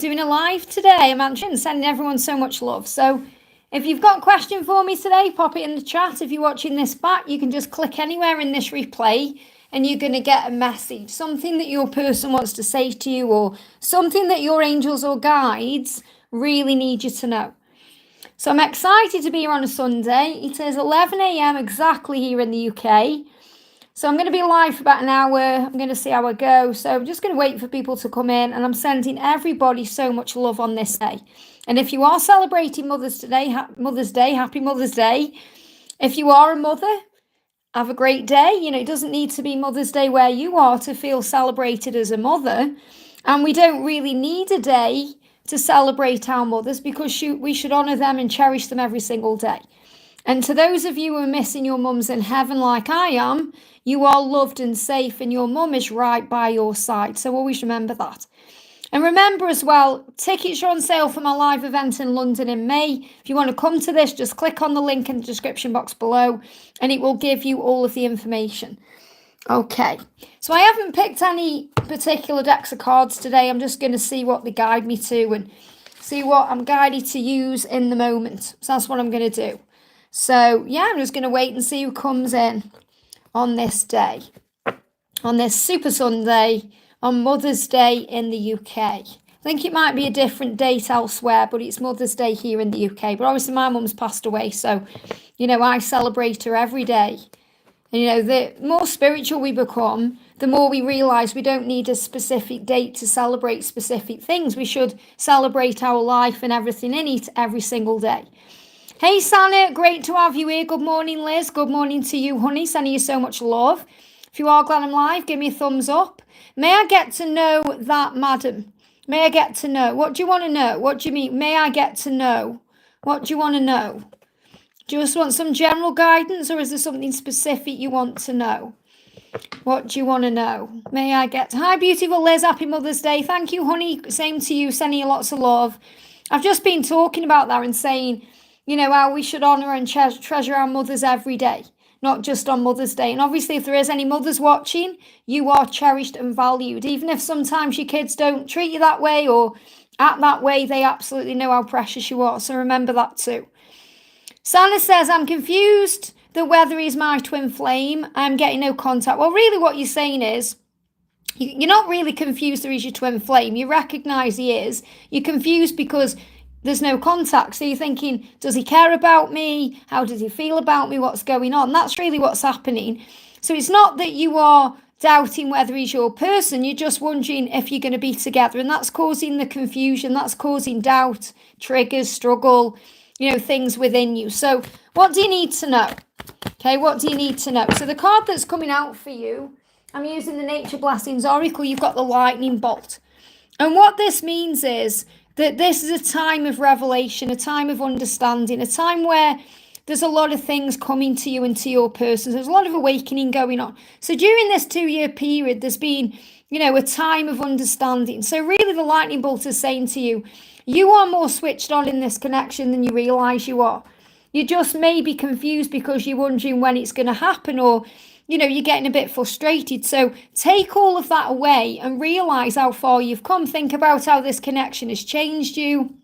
doing a live today. I'm answering, sending everyone so much love. So if you've got a question for me today, pop it in the chat. If you're watching this back, you can just click anywhere in this replay and you're going to get a message, something that your person wants to say to you, or something that your angels or guides really need you to know. So I'm excited to be here on a Sunday. It is 11 a.m. exactly here in the UK. So I'm going to be live for about an hour. I'm going to see how I go. So I'm just going to wait for people to come in, and I'm sending everybody so much love on this day. And if you are celebrating Mother's Day, happy Mother's Day. If you are a mother, have a great day. You know, it doesn't need to be Mother's Day where you are to feel celebrated as a mother. And we don't really need a day to celebrate our mothers, because we should honour them and cherish them every single day. And to those of you who are missing your mums in heaven like I am, you are loved and safe, and your mum is right by your side. So always remember that. And remember as well, tickets are on sale for my live event in London in May. If you want to come to this, just click on the link in the description box below and it will give you all of the information. Okay, so I haven't picked any particular decks of cards today. I'm just going to see what they guide me to and see what I'm guided to use in the moment. So that's what I'm going to do. So yeah, I'm just going to wait and see who comes in on this day, on this Super Sunday, on Mother's Day in the UK. I think it might be a different date elsewhere, but it's Mother's Day here in the UK. But obviously my mum's passed away, so, you know, I celebrate her every day. And, you know, the more spiritual we become, the more we realise we don't need a specific date to celebrate specific things. We should celebrate our life and everything in it every single day. Hey, Sana, great to have you here. Good morning, Liz. Good morning to you, honey. Sending you so much love. If you are glad I'm live, give me a thumbs up. May I get to know that, madam? May I get to know? What do you want to know? What do you mean? May I get to know? What do you want to know? Do you just want some general guidance, or is there something specific you want to know? What do you want to know? May I get... Hi, beautiful Liz. Happy Mother's Day. Thank you, honey. Same to you. Sending you lots of love. I've just been talking about that and saying, you know, how we should honour and treasure our mothers every day, not just on Mother's Day. And obviously, if there is any mothers watching, you are cherished and valued. Even if sometimes your kids don't treat you that way or act that way, they absolutely know how precious you are. So remember that too. Sana says, I'm confused that whether he's my twin flame. I'm getting no contact. Well, really what you're saying is, you're not really confused that he's your twin flame. You recognise he is. You're confused because there's no contact. So you're thinking, does he care about me? How does he feel about me? What's going on? That's really what's happening. So it's not that you are doubting whether he's your person. You're just wondering if you're going to be together. And that's causing the confusion. That's causing doubt, triggers, struggle, you know, things within you. So what do you need to know? Okay, what do you need to know? So the card that's coming out for you, I'm using the Nature Blessings Oracle. You've got the lightning bolt. And what this means is that this is a time of revelation, a time of understanding, a time where there's a lot of things coming to you and to your person. There's a lot of awakening going on. So during this 2-year period, there's been, you know, a time of understanding. So really the lightning bolt is saying to you, you are more switched on in this connection than you realise you are. You just may be confused because you're wondering when it's going to happen, or, you know, you're getting a bit frustrated. So take all of that away and realise how far you've come. Think about how this connection has changed you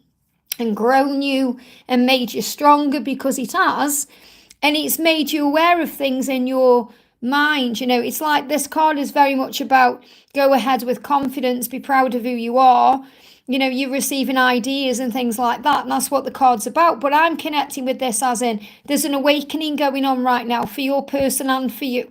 and grown you and made you stronger, because it has. And it's made you aware of things in your mind. You know, it's like this card is very much about go ahead with confidence, be proud of who you are. You know, you're receiving ideas and things like that. And that's what the card's about. But I'm connecting with this as in there's an awakening going on right now for your person and for you.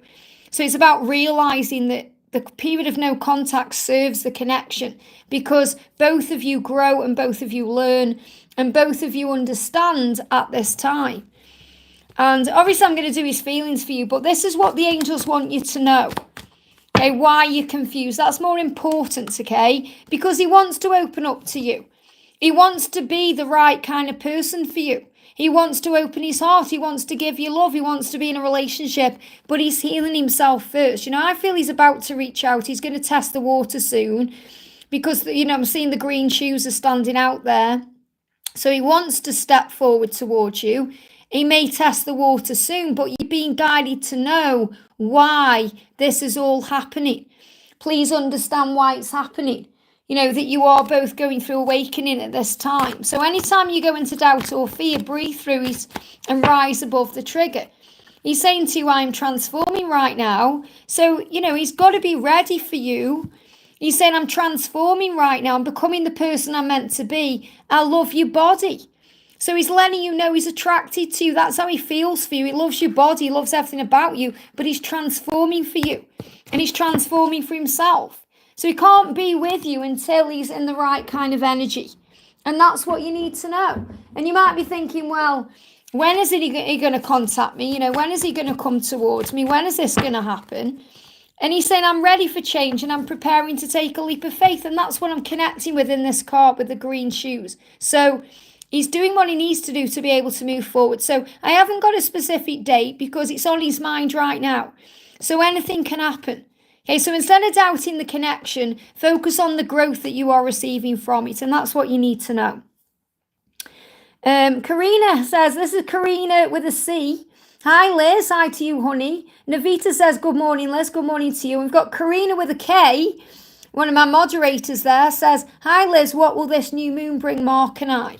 So it's about realising that the period of no contact serves the connection, because both of you grow and both of you learn and both of you understand at this time. And obviously I'm going to do his feelings for you, but this is what the angels want you to know. Okay, why you're confused. That's more important, okay? Because he wants to open up to you. He wants to be the right kind of person for you. He wants to open his heart. He wants to give you love. He wants to be in a relationship, but he's healing himself first. You know, I feel he's about to reach out. He's going to test the water soon because, you know, I'm seeing the green shoes are standing out there. So he wants to step forward towards you. He may test the water soon, but you're being guided to know why this is all happening. Please understand why it's happening. that you are both going through awakening at this time. So anytime you go into doubt or fear, breathe through it and rise above the trigger. He's saying to you, I'm transforming right now. So, he's got to be ready for you. He's saying, I'm transforming right now. I'm becoming the person I'm meant to be. I love your body. So he's letting you know he's attracted to you. That's how he feels for you. He loves your body. He loves everything about you. But he's transforming for you. And he's transforming for himself. So he can't be with you until he's in the right kind of energy. And that's what you need to know. And you might be thinking, well, when is he going to contact me? When is he going to come towards me? When is this going to happen? And he's saying, I'm ready for change and I'm preparing to take a leap of faith. And that's what I'm connecting with in this card with the green shoes. So he's doing what he needs to do to be able to move forward. So I haven't got a specific date because it's on his mind right now. So anything can happen. Okay, so instead of doubting the connection, focus on the growth that you are receiving from it. And that's what you need to know. Karina says, this is Karina with a C. Hi, Liz. Hi to you, honey. Navita says, good morning, Liz. Good morning to you. We've got Karina with a K. One of my moderators there says, hi, Liz. What will this new moon bring Mark and I?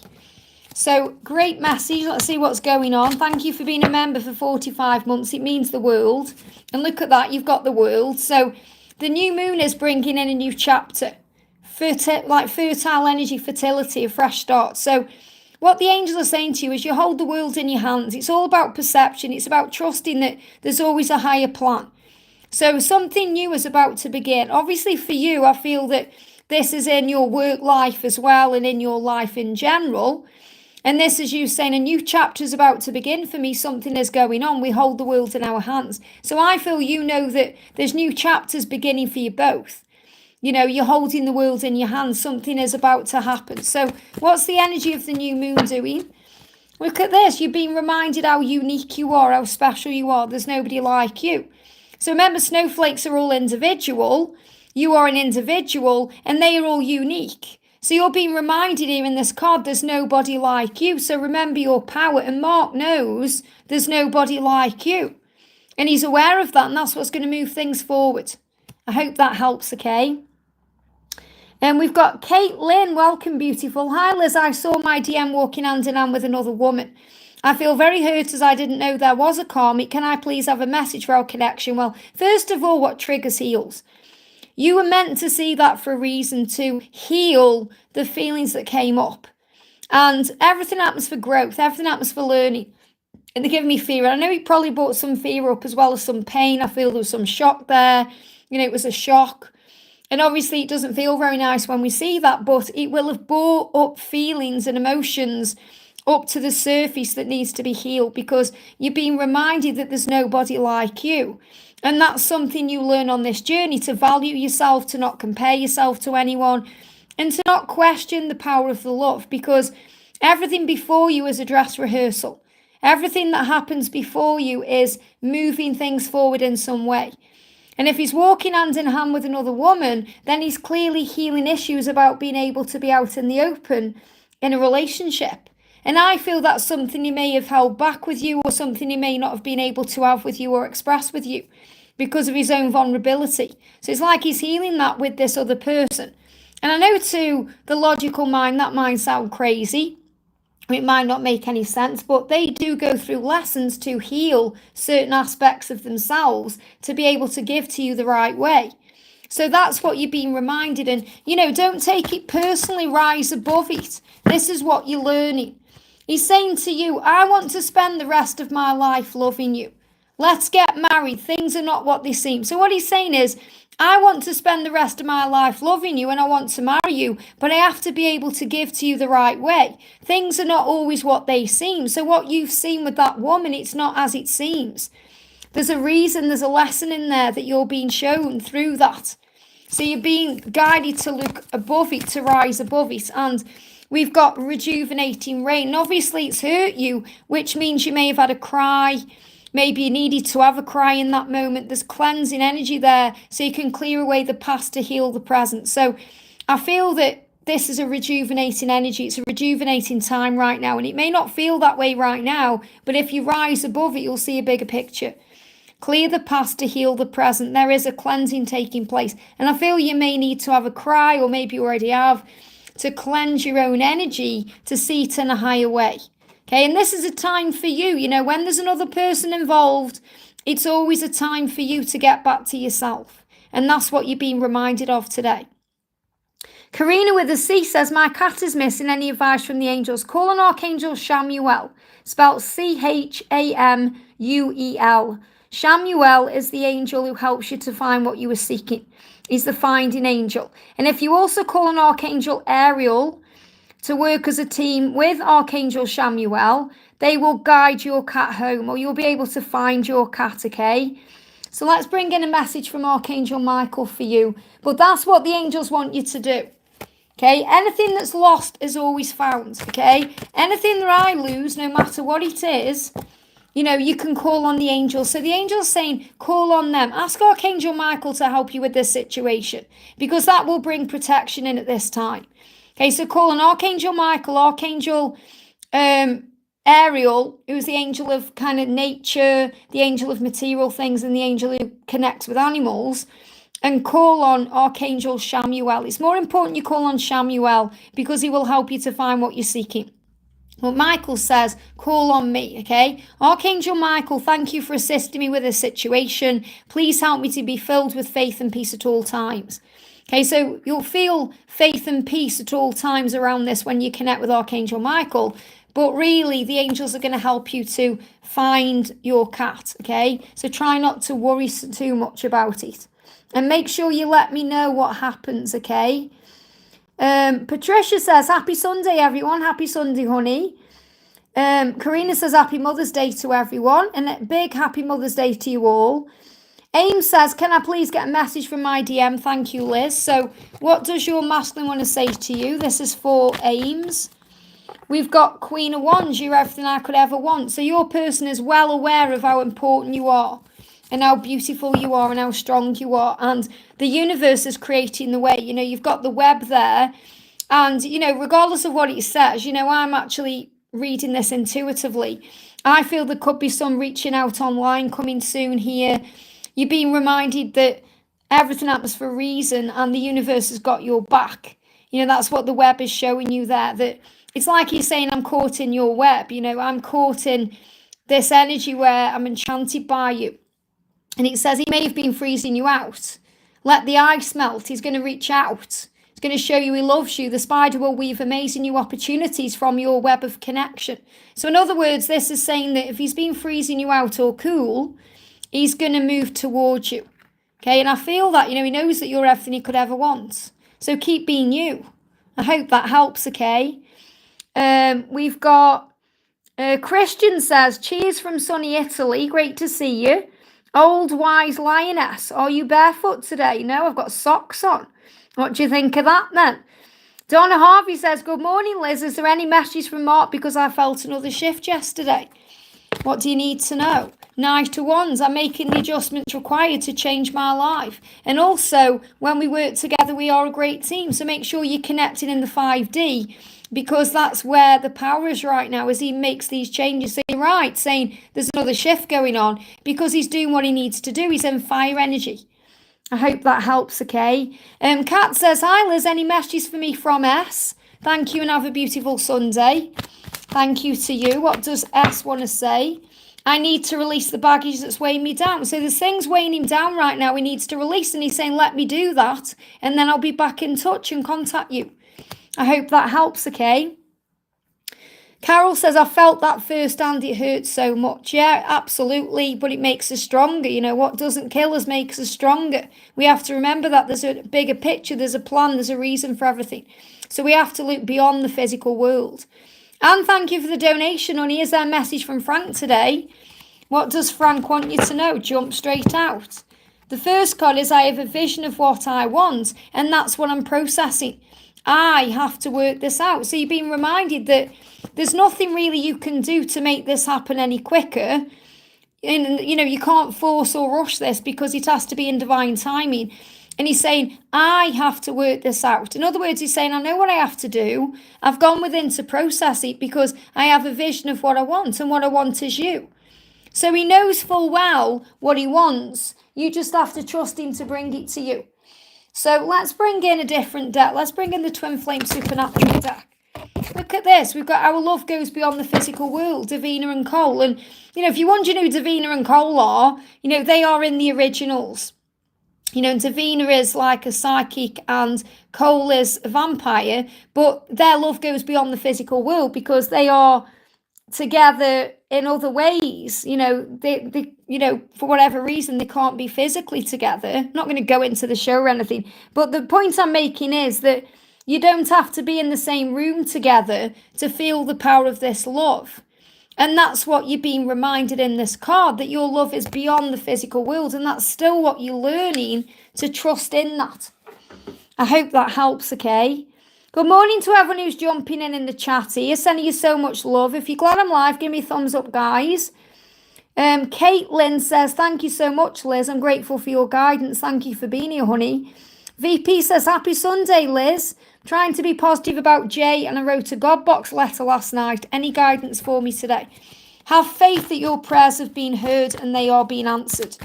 So great message. Let's see what's going on. Thank you for being a member for 45 months. It means the world. And look at that. You've got the world. So the new moon is bringing in a new chapter. Fertile energy, fertility, a fresh start. So what the angels are saying to you is you hold the world in your hands. It's all about perception. It's about trusting that there's always a higher plan. So something new is about to begin. Obviously for you, I feel that this is in your work life as well and in your life in general. And this is you saying a new chapter is about to begin for me. Something is going on. We hold the world in our hands. So I feel that there's new chapters beginning for you both. You're holding the world in your hands. Something is about to happen. So what's the energy of the new moon doing? Look at this. You're being reminded how unique you are, how special you are. There's nobody like you. So remember, snowflakes are all individual. You are an individual and they are all unique. So you're being reminded here in this card, there's nobody like you. So remember your power. And Mark knows there's nobody like you. And he's aware of that. And that's what's going to move things forward. I hope that helps, okay? And we've got Caitlin. Welcome, beautiful. Hi, Liz. I saw my DM walking hand in hand with another woman. I feel very hurt as I didn't know there was a karmic. Can I please have a message for our connection? Well, first of all, what triggers heals? You were meant to see that for a reason, to heal the feelings that came up. And everything happens for growth. Everything happens for learning. And they give me fear. I know it probably brought some fear up as well as some pain. I feel there was some shock there. It was a shock. And obviously it doesn't feel very nice when we see that, but it will have brought up feelings and emotions up to the surface that needs to be healed because you're being reminded that there's nobody like you. And that's something you learn on this journey, to value yourself, to not compare yourself to anyone, and to not question the power of the love, because everything before you is a dress rehearsal. Everything that happens before you is moving things forward in some way. And if he's walking hand in hand with another woman, then he's clearly healing issues about being able to be out in the open in a relationship. And I feel that's something he may have held back with you, or something he may not have been able to have with you or express with you because of his own vulnerability. So it's like he's healing that with this other person. And I know to the logical mind, that might sound crazy. It might not make any sense, but they do go through lessons to heal certain aspects of themselves to be able to give to you the right way. So that's what you're being reminded. And, don't take it personally, rise above it. This is what you're learning. He's saying to you, I want to spend the rest of my life loving you. Let's get married. Things are not what they seem. So what he's saying is, I want to spend the rest of my life loving you and I want to marry you, but I have to be able to give to you the right way. Things are not always what they seem. So what you've seen with that woman, it's not as it seems. There's a reason, there's a lesson in there that you're being shown through that. So you're being guided to look above it, to rise above it. And we've got rejuvenating rain. And obviously it's hurt you, which means you may have had a cry. Maybe you needed to have a cry in that moment. There's cleansing energy there so you can clear away the past to heal the present. So I feel that this is a rejuvenating energy. It's a rejuvenating time right now. And it may not feel that way right now, but if you rise above it, you'll see a bigger picture. Clear the past to heal the present. There is a cleansing taking place. And I feel you may need to have a cry, or maybe you already have, to cleanse your own energy to see it in a higher way. Okay, and this is a time for you. You know, when there's another person involved, it's always a time for you to get back to yourself. And that's what you're being reminded of today. Karina with a C says, my cat is missing. Any advice from the angels? Call on Archangel Chamuel, spelled Chamuel. Chamuel is the angel who helps you to find what you were seeking. He's the finding angel. And if you also call on Archangel Ariel to work as a team with Archangel Chamuel, they will guide your cat home, or you'll be able to find your cat, okay? So let's bring in a message from Archangel Michael for you. But that's what the angels want you to do. Okay, anything that's lost is always found, okay? Anything that I lose, no matter what it is, you know, you can call on the angels. So the angel's saying, call on them. Ask Archangel Michael to help you with this situation, because that will bring protection in at this time. Okay, so call on Archangel Michael, Archangel Ariel, who's the angel of kind of nature, the angel of material things, and the angel who connects with animals. And call on Archangel Chamuel. It's more important you call on Chamuel, because he will help you to find what you're seeking. Well, Michael says, call on me, okay? Archangel Michael, thank you for assisting me with this situation. Please help me to be filled with faith and peace at all times. Okay, so you'll feel faith and peace at all times around this when you connect with Archangel Michael. But really, the angels are going to help you to find your cat, okay? So try not to worry too much about it. And make sure you let me know what happens, okay? Patricia says, happy Sunday, everyone. Happy Sunday, honey. Karina says, happy Mother's Day to everyone. And a big happy Mother's Day to you all. Aim says, can I please get a message from my DM? Thank you, Liz. So what does your masculine want to say to you? This is for Ames. We've got Queen of Wands. You're everything I could ever want. So your person is well aware of how important you are, and how beautiful you are, and how strong you are. And the universe is creating the way. You know, you've got the web there. And, you know, regardless of what it says, you know, I'm actually reading this intuitively. I feel there could be some reaching out online coming soon here. You're being reminded that everything happens for a reason, and the universe has got your back. You know, that's what the web is showing you there. That it's like you're saying, I'm caught in your web. You know, I'm caught in this energy where I'm enchanted by you. And it says he may have been freezing you out. Let the ice melt. He's going to reach out. He's going to show you he loves you. The spider will weave amazing new opportunities from your web of connection. So in other words, this is saying that if he's been freezing you out or cool, he's going to move towards you. Okay, and I feel that, you know, he knows that you're everything he could ever want. So keep being you. I hope that helps, okay? We've got Christian says, cheers from sunny Italy. Great to see you. Old wise lioness, are you barefoot today? No, I've got socks on. What do you think of that then? Donna Harvey says, good morning, Liz. Is there any messages from Mark because I felt another shift yesterday? What do you need to know? Knight of Wands, I'm making the adjustments required to change my life. And also, when we work together, we are a great team. So make sure you're connecting in the 5D, because that's where the power is right now as he makes these changes. So you're right, saying there's another shift going on, because he's doing what he needs to do. He's in fire energy. I hope that helps, okay? Kat says, hi, Liz, any messages for me from S? Thank you and have a beautiful Sunday. Thank you to you. What does S want to say? I need to release the baggage that's weighing me down. So there's things weighing him down right now he needs to release, and he's saying, let me do that, and then I'll be back in touch and contact you. I hope that helps, okay? Carol says, I felt that firsthand, it hurts so much. Yeah, absolutely, but it makes us stronger. You know, what doesn't kill us makes us stronger. We have to remember that there's a bigger picture, there's a plan, there's a reason for everything. So we have to look beyond the physical world. And thank you for the donation, honey. Is there a message from Frank today? What does Frank want you to know? Jump straight out. The first card is, I have a vision of what I want, and that's what I'm processing. I have to work this out. So you're being reminded that there's nothing really you can do to make this happen any quicker. And, you know, you can't force or rush this because it has to be in divine timing. And he's saying, I have to work this out. In other words, he's saying, I know what I have to do. I've gone within to process it because I have a vision of what I want, and what I want is you. So he knows full well what he wants. You just have to trust him to bring it to you. So let's bring in a different deck. Let's bring in the Twin Flame Supernatural deck. Look at this. We've got Our Love Goes Beyond the Physical World, Davina and Cole. And, if you're wondering who Davina and Cole are, they are in the originals. Davina is like a psychic and Cole is a vampire, but their love goes beyond the physical world because they are together in other ways. They for whatever reason, they can't be physically together. I'm not going to go into the show or anything, but the point I'm making is that you don't have to be in the same room together to feel the power of this love. And that's what you're being reminded in this card, that your love is beyond the physical world. And that's still what you're learning, to trust in that. I hope that helps, okay? Good morning to everyone who's jumping in the chat here. Sending you so much love. If you're glad I'm live, give me a thumbs up, guys. Caitlin says, thank you so much, Liz. I'm grateful for your guidance. Thank you for being here, honey. VP says, happy Sunday, Liz. Trying to be positive about Jay, and I wrote a God box letter last night. Any guidance for me today? Have faith that your prayers have been heard and they are being answered.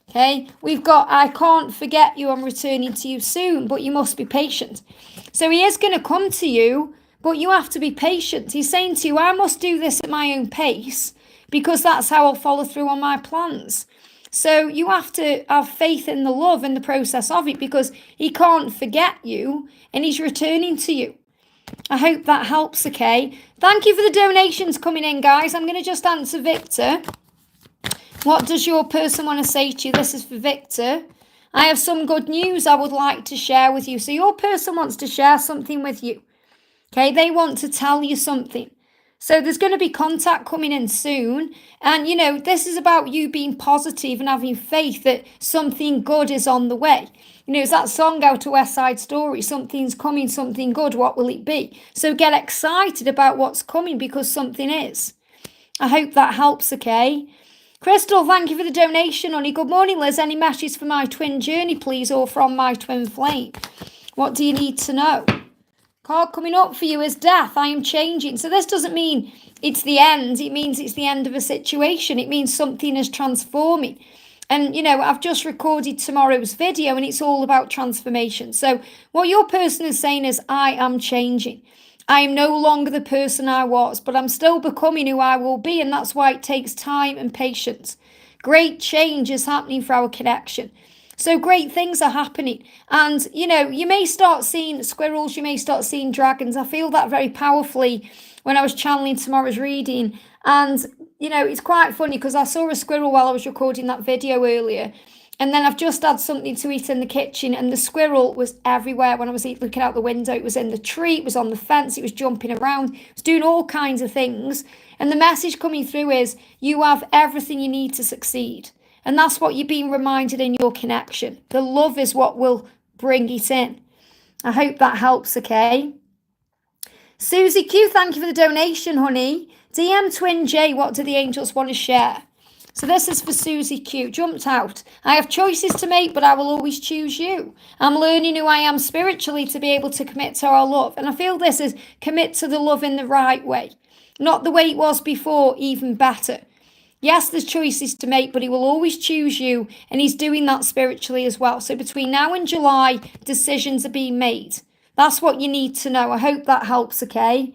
Okay, we've got, I can't forget you, I'm returning to you soon, but you must be patient. So he is going to come to you, but you have to be patient. He's saying to you, I must do this at my own pace because that's how I'll follow through on my plans. So you have to have faith in the love and the process of it, because he can't forget you and he's returning to you. I hope that helps, okay? Thank you for the donations coming in, guys. I'm going to just answer Victor. What does your person want to say to you? This is for Victor. I have some good news I would like to share with you. So your person wants to share something with you. Okay, they want to tell you something. So there's going to be contact coming in soon. And, this is about you being positive and having faith that something good is on the way. It's that song out of West Side Story, something's coming, something good, what will it be? So get excited about what's coming, because something is. I hope that helps, okay? Crystal, thank you for the donation, honey. Good morning, Liz. Any messages for my twin journey, please, or from my twin flame? What do you need to know? Card coming up for you is death. I am changing. So this doesn't mean it's the end. It means it's the end of a situation. It means something is transforming. And, I've just recorded tomorrow's video and it's all about transformation. So what your person is saying is, I am changing. I am no longer the person I was, but I'm still becoming who I will be. And that's why it takes time and patience. Great change is happening for our connection. So great things are happening. And, you may start seeing squirrels, you may start seeing dragons. I feel that very powerfully when I was channeling tomorrow's reading. And, it's quite funny because I saw a squirrel while I was recording that video earlier. And then I've just had something to eat in the kitchen and the squirrel was everywhere when I was looking out the window. It was in the tree, it was on the fence, it was jumping around, it was doing all kinds of things. And the message coming through is, you have everything you need to succeed. And that's what you're being reminded in your connection. The love is what will bring it in. I hope that helps, okay? Susie Q, thank you for the donation, honey. DM Twin J, what do the angels want to share? So this is for Susie Q. Jumped out. I have choices to make, but I will always choose you. I'm learning who I am spiritually to be able to commit to our love. And I feel this is commit to the love in the right way. Not the way it was before, even better. Yes, there's choices to make, but he will always choose you. And he's doing that spiritually as well. So between now and July, decisions are being made. That's what you need to know. I hope that helps, okay?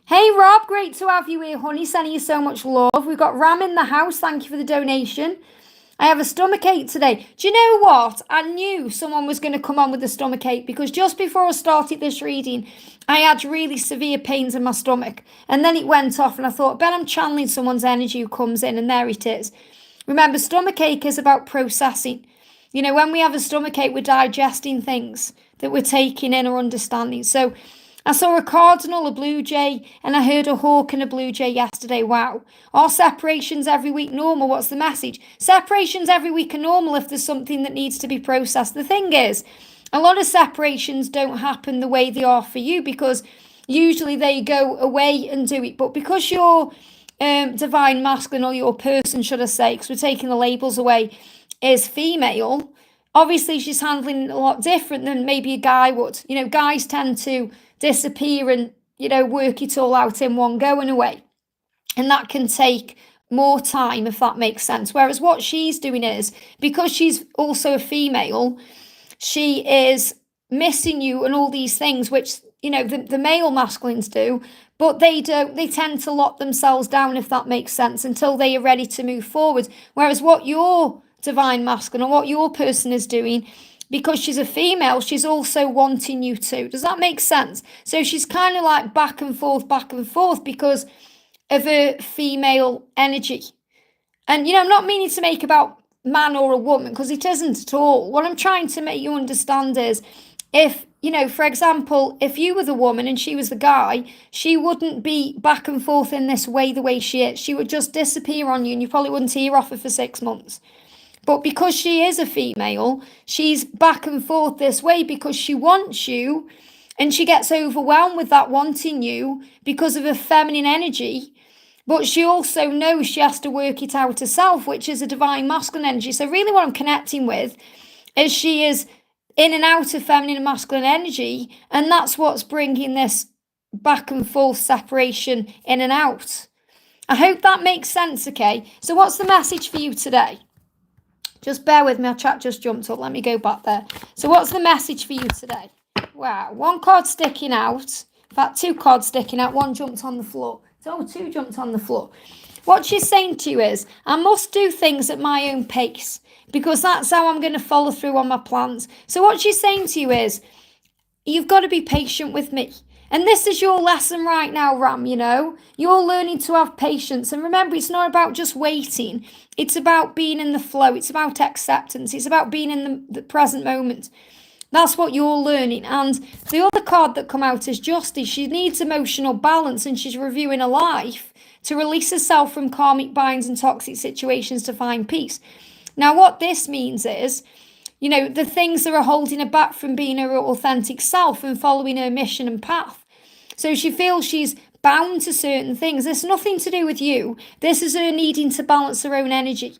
Hey, Rob, great to have you here, honey. Sending you so much love. We've got Ram in the house. Thank you for the donation. I have a stomachache today. Do you know what? I knew someone was going to come on with a stomachache because just before I started this reading, I had really severe pains in my stomach. And then it went off and I thought, I bet I'm channeling someone's energy who comes in, and there it is. Remember, stomachache is about processing. When we have a stomachache, we're digesting things that we're taking in or understanding. So I saw a cardinal, a blue jay, and I heard a hawk and a blue jay yesterday. Wow. Are separations every week normal? What's the message? Separations every week are normal if there's something that needs to be processed. The thing is, a lot of separations don't happen the way they are for you because usually they go away and do it. But because you're divine masculine, or your person, should I say, because we're taking the labels away, is female, obviously she's handling a lot different than maybe a guy would. Guys tend to disappear and, work it all out in one go in a way. And that can take more time, if that makes sense. Whereas what she's doing is, because she's also a female, she is missing you and all these things, which, you know, the male masculines do, but they don't. They tend to lock themselves down, if that makes sense, until they are ready to move forward. Whereas what your divine masculine, or what your person is doing, because she's a female, she's also wanting you to. Does that make sense? So she's kind of like back and forth because of a female energy. And, you know, I'm not meaning to make about man or a woman, because it isn't at all. What I'm trying to make you understand is, if, you know, for example, if you were the woman and she was the guy, she wouldn't be back and forth in this way, the way she is. She would just disappear on you and you probably wouldn't hear off her for 6 months. But because she is a female, she's back and forth this way because she wants you, and she gets overwhelmed with that wanting you because of her feminine energy. But she also knows she has to work it out herself, which is a divine masculine energy. So really what I'm connecting with is she is in and out of feminine and masculine energy, and that's what's bringing this back and forth separation in and out. I hope that makes sense, okay? So what's the message for you today? Just bear with me, our chat just jumped up. Let me go back there. So what's the message for you today? Wow, one card sticking out. In fact, 2 cards sticking out. One jumped on the floor. So 2 jumped on the floor. What she's saying to you is, I must do things at my own pace, because that's how I'm going to follow through on my plans. So what she's saying to you is, you've got to be patient with me. And this is your lesson right now, Ram, you know. You're learning to have patience. And remember, it's not about just waiting. It's about being in the flow. It's about acceptance. It's about being in the present moment. That's what you're learning. And the other card that come out is Justice. She needs emotional balance, and she's reviewing her life to release herself from karmic binds and toxic situations to find peace. Now, what this means is, you know, the things that are holding her back from being her authentic self and following her mission and path. So she feels she's bound to certain things. It's nothing to do with you. This is her needing to balance her own energy.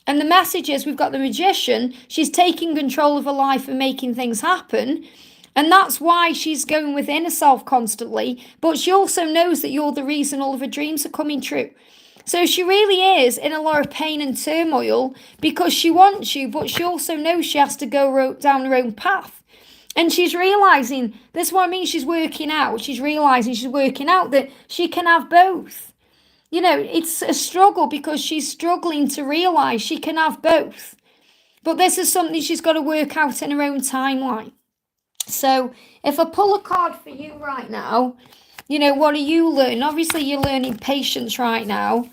And the message is, we've got the Magician. She's taking control of her life and making things happen. And that's why she's going within herself constantly. But she also knows that you're the reason all of her dreams are coming true. So she really is in a lot of pain and turmoil because she wants you, but she also knows she has to go down her own path. And she's realising, this is what I mean, she's working out. She's realising she's working out that she can have both. You know, it's a struggle because she's struggling to realise she can have both. But this is something she's got to work out in her own timeline. So if I pull a card for you right now, you know, what are you learning? Obviously, you're learning patience right now.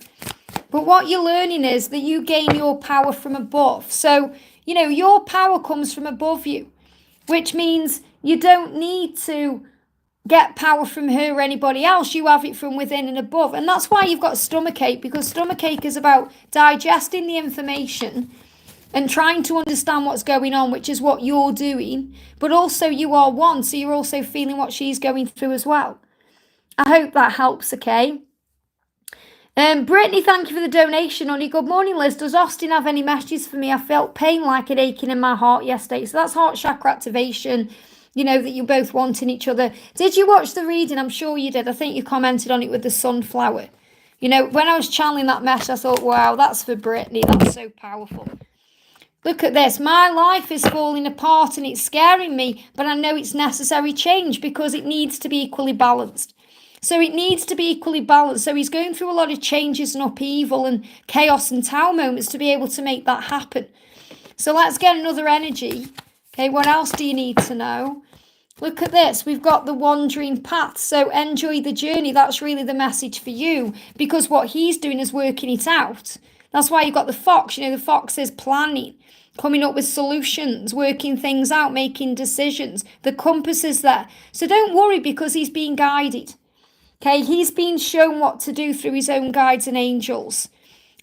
But what you're learning is that you gain your power from above. So, you know, your power comes from above you, which means you don't need to get power from her or anybody else. You have it from within and above. And that's why you've got stomachache, because stomachache is about digesting the information and trying to understand what's going on, which is what you're doing. But also you are one, so you're also feeling what she's going through as well. I hope that helps, okay? Brittany, thank you for the donation, honey. Good morning, Liz. Does Austin have any messages for me? I felt pain like it aching in my heart yesterday. So that's heart chakra activation, you know, that you're both wanting each other. Did you watch the reading? I'm sure you did. I think you commented on it with the sunflower. You know, when I was channeling that message, I thought, wow, that's for Brittany. That's so powerful. Look at this. My life is falling apart and it's scaring me, but I know it's necessary change because it needs to be equally balanced. So it needs to be equally balanced. So he's going through a lot of changes and upheaval and chaos and tower moments to be able to make that happen. So let's get another energy. Okay, what else do you need to know? Look at this. We've got the wandering path. So enjoy the journey. That's really the message for you, because what he's doing is working it out. That's why you've got the fox. You know, the fox is planning, coming up with solutions, working things out, making decisions. The compass is there. So don't worry, because he's being guided. Okay, he's been shown what to do through his own guides and angels.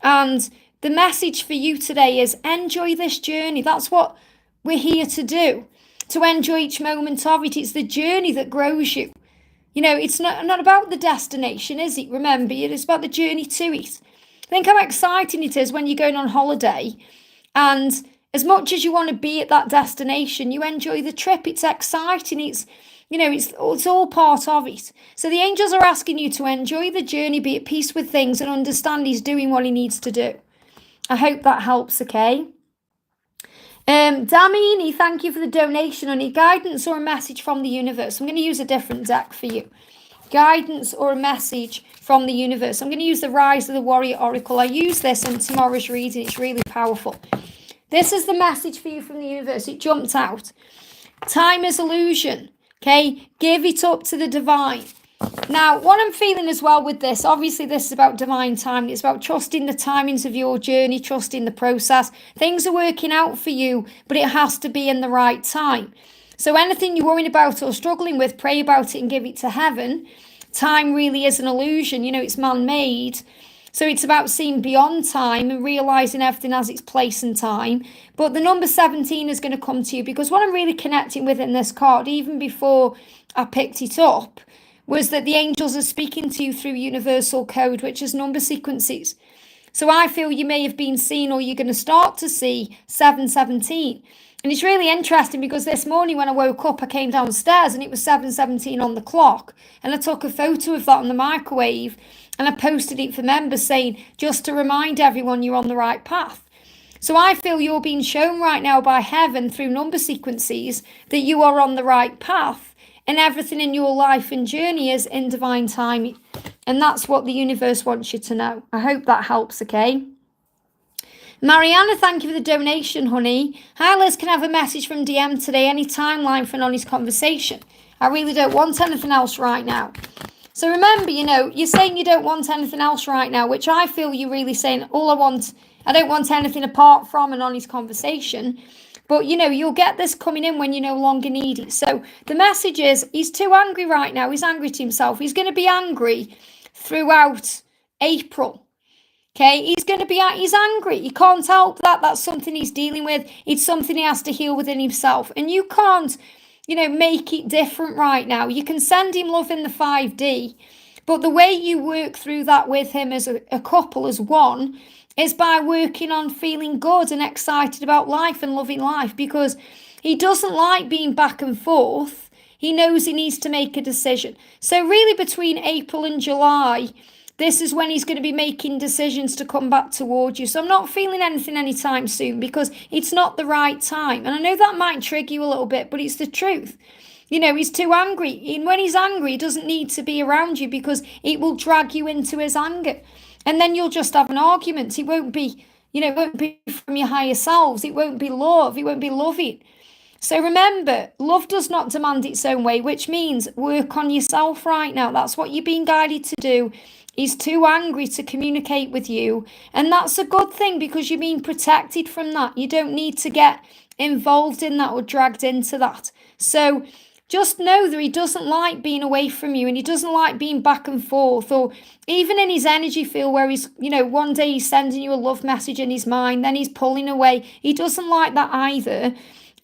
And the message for you today is enjoy this journey. That's what we're here to do, to enjoy each moment of it. It's the journey that grows you. You know, it's not about the destination, is it? Remember, it's about the journey to it. Think how exciting it is when you're going on holiday, and as much as you want to be at that destination, you enjoy the trip. It's exciting. it's all part of it. So the angels are asking you to enjoy the journey, be at peace with things, and understand he's doing what he needs to do. I hope that helps, okay? Damini, thank you for the donation. Any guidance or a message from the universe? I'm going to use a different deck for you. Guidance or a message from the universe. I'm going to use the Rise of the Warrior Oracle. I use this in tomorrow's reading. It's really powerful. This is the message for you from the universe. It jumped out. Time is illusion. Okay, give it up to the divine. Now, what I'm feeling as well with this, obviously this is about divine timing. It's about trusting the timings of your journey, trusting the process. Things are working out for you, but it has to be in the right time. So anything you're worrying about or struggling with, pray about it and give it to heaven. Time really is an illusion. It's man-made. So it's about seeing beyond time and realising everything has its place and time. But the number 17 is going to come to you, because what I'm really connecting with in this card, even before I picked it up, was that the angels are speaking to you through universal code, which is number sequences. So I feel you may have been seeing, or you're going to start to see 717. And it's really interesting because this morning when I woke up, I came downstairs and it was 7:17 on the clock. And I took a photo of that on the microwave and I posted it for members saying, just to remind everyone you're on the right path. So I feel you're being shown right now by heaven through number sequences that you are on the right path. And everything in your life and journey is in divine timing. And that's what the universe wants you to know. I hope that helps, okay? Mariana, thank you for the donation, honey. Hi, Liz, can I have a message from DM today? Any timeline for an honest conversation? I really don't want anything else right now. So remember, you're saying you don't want anything else right now, which I feel you're really saying, I don't want anything apart from an honest conversation. But, you'll get this coming in when you no longer need it. So the message is, he's too angry right now. He's angry to himself. He's going to be angry throughout April. Okay, he's angry. He can't help that. That's something he's dealing with. It's something he has to heal within himself. And you can't, make it different right now. You can send him love in the 5D. But the way you work through that with him as a couple, as one, is by working on feeling good and excited about life and loving life, because he doesn't like being back and forth. He knows he needs to make a decision. So really between April and July, this is when he's going to be making decisions to come back towards you. So I'm not feeling anything anytime soon because it's not the right time. And I know that might trigger you a little bit, but it's the truth. He's too angry. And when he's angry, he doesn't need to be around you because it will drag you into his anger. And then you'll just have an argument. It won't be, it won't be from your higher selves. It won't be love. It won't be loving. So remember, love does not demand its own way, which means work on yourself right now. That's what you're being guided to do. He's too angry to communicate with you. And that's a good thing because you're being protected from that. You don't need to get involved in that or dragged into that. So just know that he doesn't like being away from you and he doesn't like being back and forth, or even in his energy field where he's, one day he's sending you a love message in his mind, then he's pulling away. He doesn't like that either.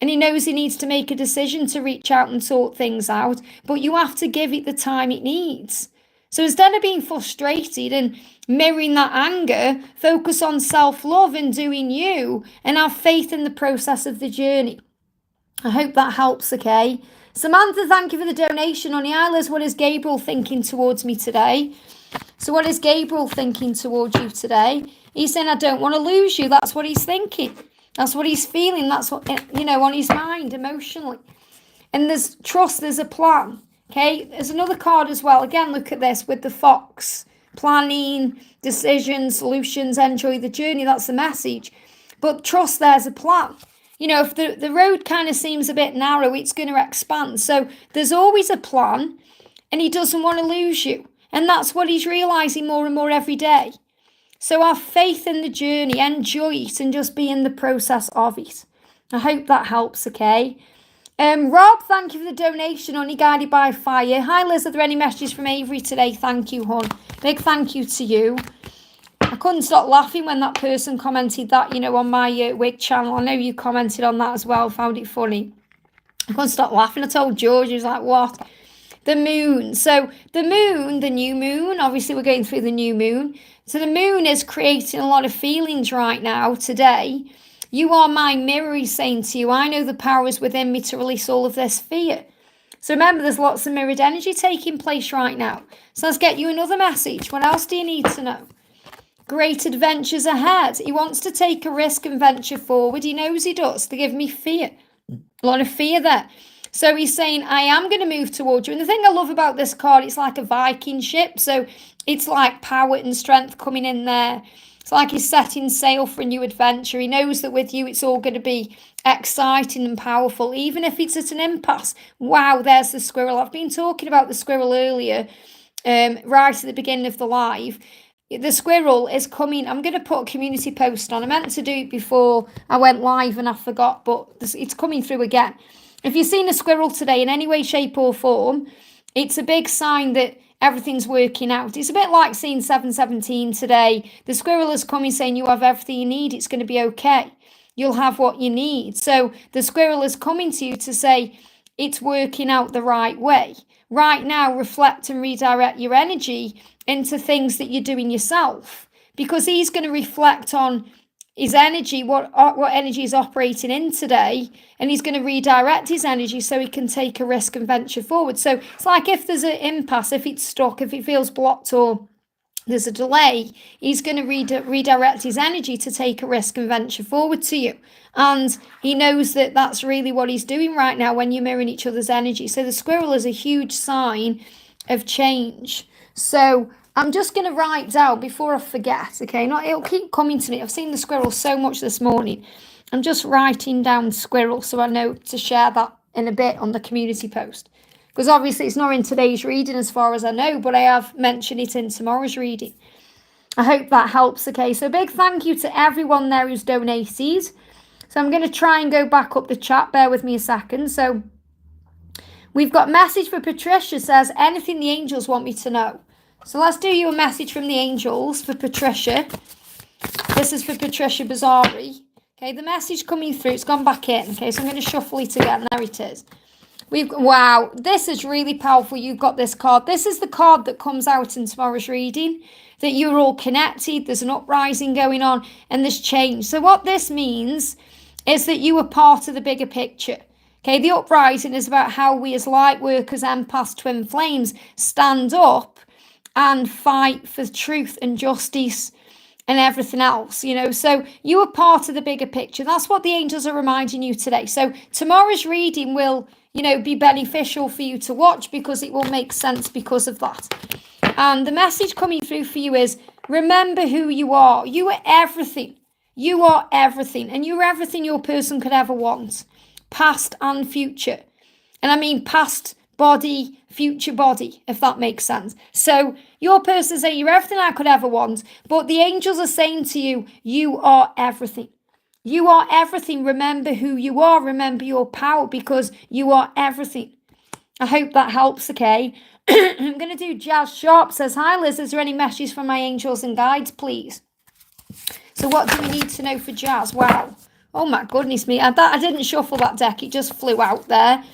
And he knows he needs to make a decision to reach out and sort things out, but you have to give it the time it needs. So instead of being frustrated and mirroring that anger, focus on self-love and doing you and have faith in the process of the journey. I hope that helps, okay? Samantha, thank you for the donation. On the Islas, what is Gabriel thinking towards me today? So what is Gabriel thinking towards you today? He's saying, I don't want to lose you. That's what he's thinking. That's what he's feeling. That's what, on his mind emotionally. And there's trust, there's a plan. Okay, there's another card as well. Again, look at this with the fox. Planning, decisions, solutions, enjoy the journey. That's the message. But trust there's a plan. If the road kind of seems a bit narrow, it's going to expand. So there's always a plan and he doesn't want to lose you. And that's what he's realising more and more every day. So have faith in the journey, enjoy it and just be in the process of it. I hope that helps, okay? Rob, thank you for the donation. Only guided by fire. Hi, Liz. Are there any messages from Avery today? Thank you, hon. Big thank you to you. I couldn't stop laughing when that person commented that, on my wig channel. I know you commented on that as well. Found it funny. I couldn't stop laughing. I told George, he was like, what? The moon. So the moon, the new moon, obviously we're going through the new moon. So the moon is creating a lot of feelings right now today. You are my mirror, he's saying to you. I know the power is within me to release all of this fear. So remember, there's lots of mirrored energy taking place right now. So let's get you another message. What else do you need to know? Great adventures ahead. He wants to take a risk and venture forward. He knows he does. They give me fear. A lot of fear there. So he's saying, I am going to move towards you. And the thing I love about this card, it's like a Viking ship. So it's like power and strength coming in there. It's like he's setting sail for a new adventure. He knows that with you, it's all going to be exciting and powerful, even if it's at an impasse. Wow, there's the squirrel. I've been talking about the squirrel earlier, right at the beginning of the live. The squirrel is coming. I'm going to put a community post on. I meant to do it before I went live and I forgot, but it's coming through again. If you've seen a squirrel today in any way, shape or form, it's a big sign that everything's working out. It's a bit like seeing 717 today. The squirrel is coming saying you have everything you need. It's going to be okay. You'll have what you need. So the squirrel is coming to you to say it's working out the right way. Right now, reflect and redirect your energy into things that you're doing yourself, because he's going to reflect on his energy, what energy is operating in today, and he's going to redirect his energy so he can take a risk and venture forward. So it's like if there's an impasse, if it's stuck, if it feels blocked or there's a delay, he's going to redirect his energy to take a risk and venture forward to you. And he knows that that's really what he's doing right now when you're mirroring each other's energy. So the squirrel is a huge sign of change. So I'm just going to write down before I forget, okay? It'll keep coming to me. I've seen the squirrel so much this morning. I'm just writing down squirrel so I know to share that in a bit on the community post. Because obviously it's not in today's reading as far as I know, but I have mentioned it in tomorrow's reading. I hope that helps, okay? So a big thank you to everyone there who's donated. So I'm going to try and go back up the chat. Bear with me a second. So we've got a message for Patricia, says, anything the angels want me to know. So let's do you a message from the angels for Patricia. This is for Patricia Bazari. Okay, the message coming through, it's gone back in. Okay, so I'm going to shuffle it again. There it is. Wow, this is really powerful. You've got this card. This is the card that comes out in tomorrow's reading, that you're all connected, there's an uprising going on, and there's change. So what this means is that you are part of the bigger picture. Okay, the uprising is about how we as light workers, empaths, twin flames, stand up and fight for truth and justice and everything else, you know. So you are part of the bigger picture. That's what the angels are reminding you today. So tomorrow's reading will, be beneficial for you to watch because it will make sense because of that. And the message coming through for you is, remember who you are. You are everything. You are everything. And you're everything your person could ever want. Past and future. And I mean past body, future body, if that makes sense. So your person is saying you're everything I could ever want. But the angels are saying to you, you are everything. You are everything. Remember who you are. Remember your power because you are everything. I hope that helps, okay? I'm going to do Jazz Sharp says, hi Liz, is there any messages from my angels and guides, please? So what do we need to know for Jazz? Wow. Oh my goodness me. I didn't shuffle that deck. It just flew out there.